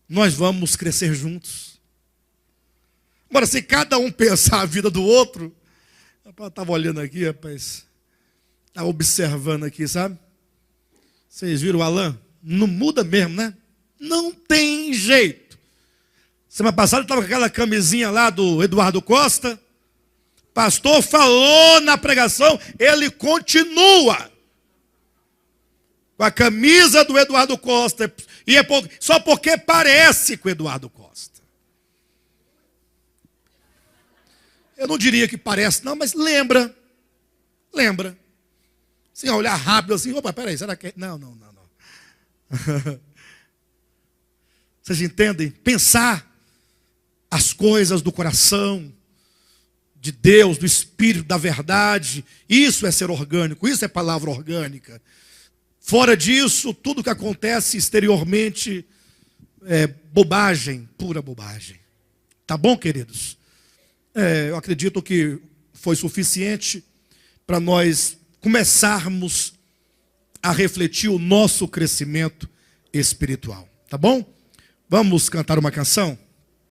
nós vamos crescer juntos. Agora, se cada um pensar a vida do outro, eu estava olhando aqui, rapaz, estava observando aqui, sabe? Vocês viram o Alan? Não muda mesmo, né? Não tem jeito. Semana passada estava com aquela camisinha lá do Eduardo Costa. Pastor falou na pregação, ele continua com a camisa do Eduardo Costa. E é só porque parece com o Eduardo Costa. Eu não diria que parece, não, mas lembra. Lembra. Sem olhar rápido assim, opa, peraí, será que é? Não. Vocês entendem? Pensar as coisas do coração, de Deus, do Espírito, da verdade. Isso é ser orgânico, isso é palavra orgânica. Fora disso, tudo que acontece exteriormente é bobagem, pura bobagem. Tá bom, queridos? Eu acredito que foi suficiente para nós começarmos a refletir o nosso crescimento espiritual. Tá bom? Vamos cantar uma canção?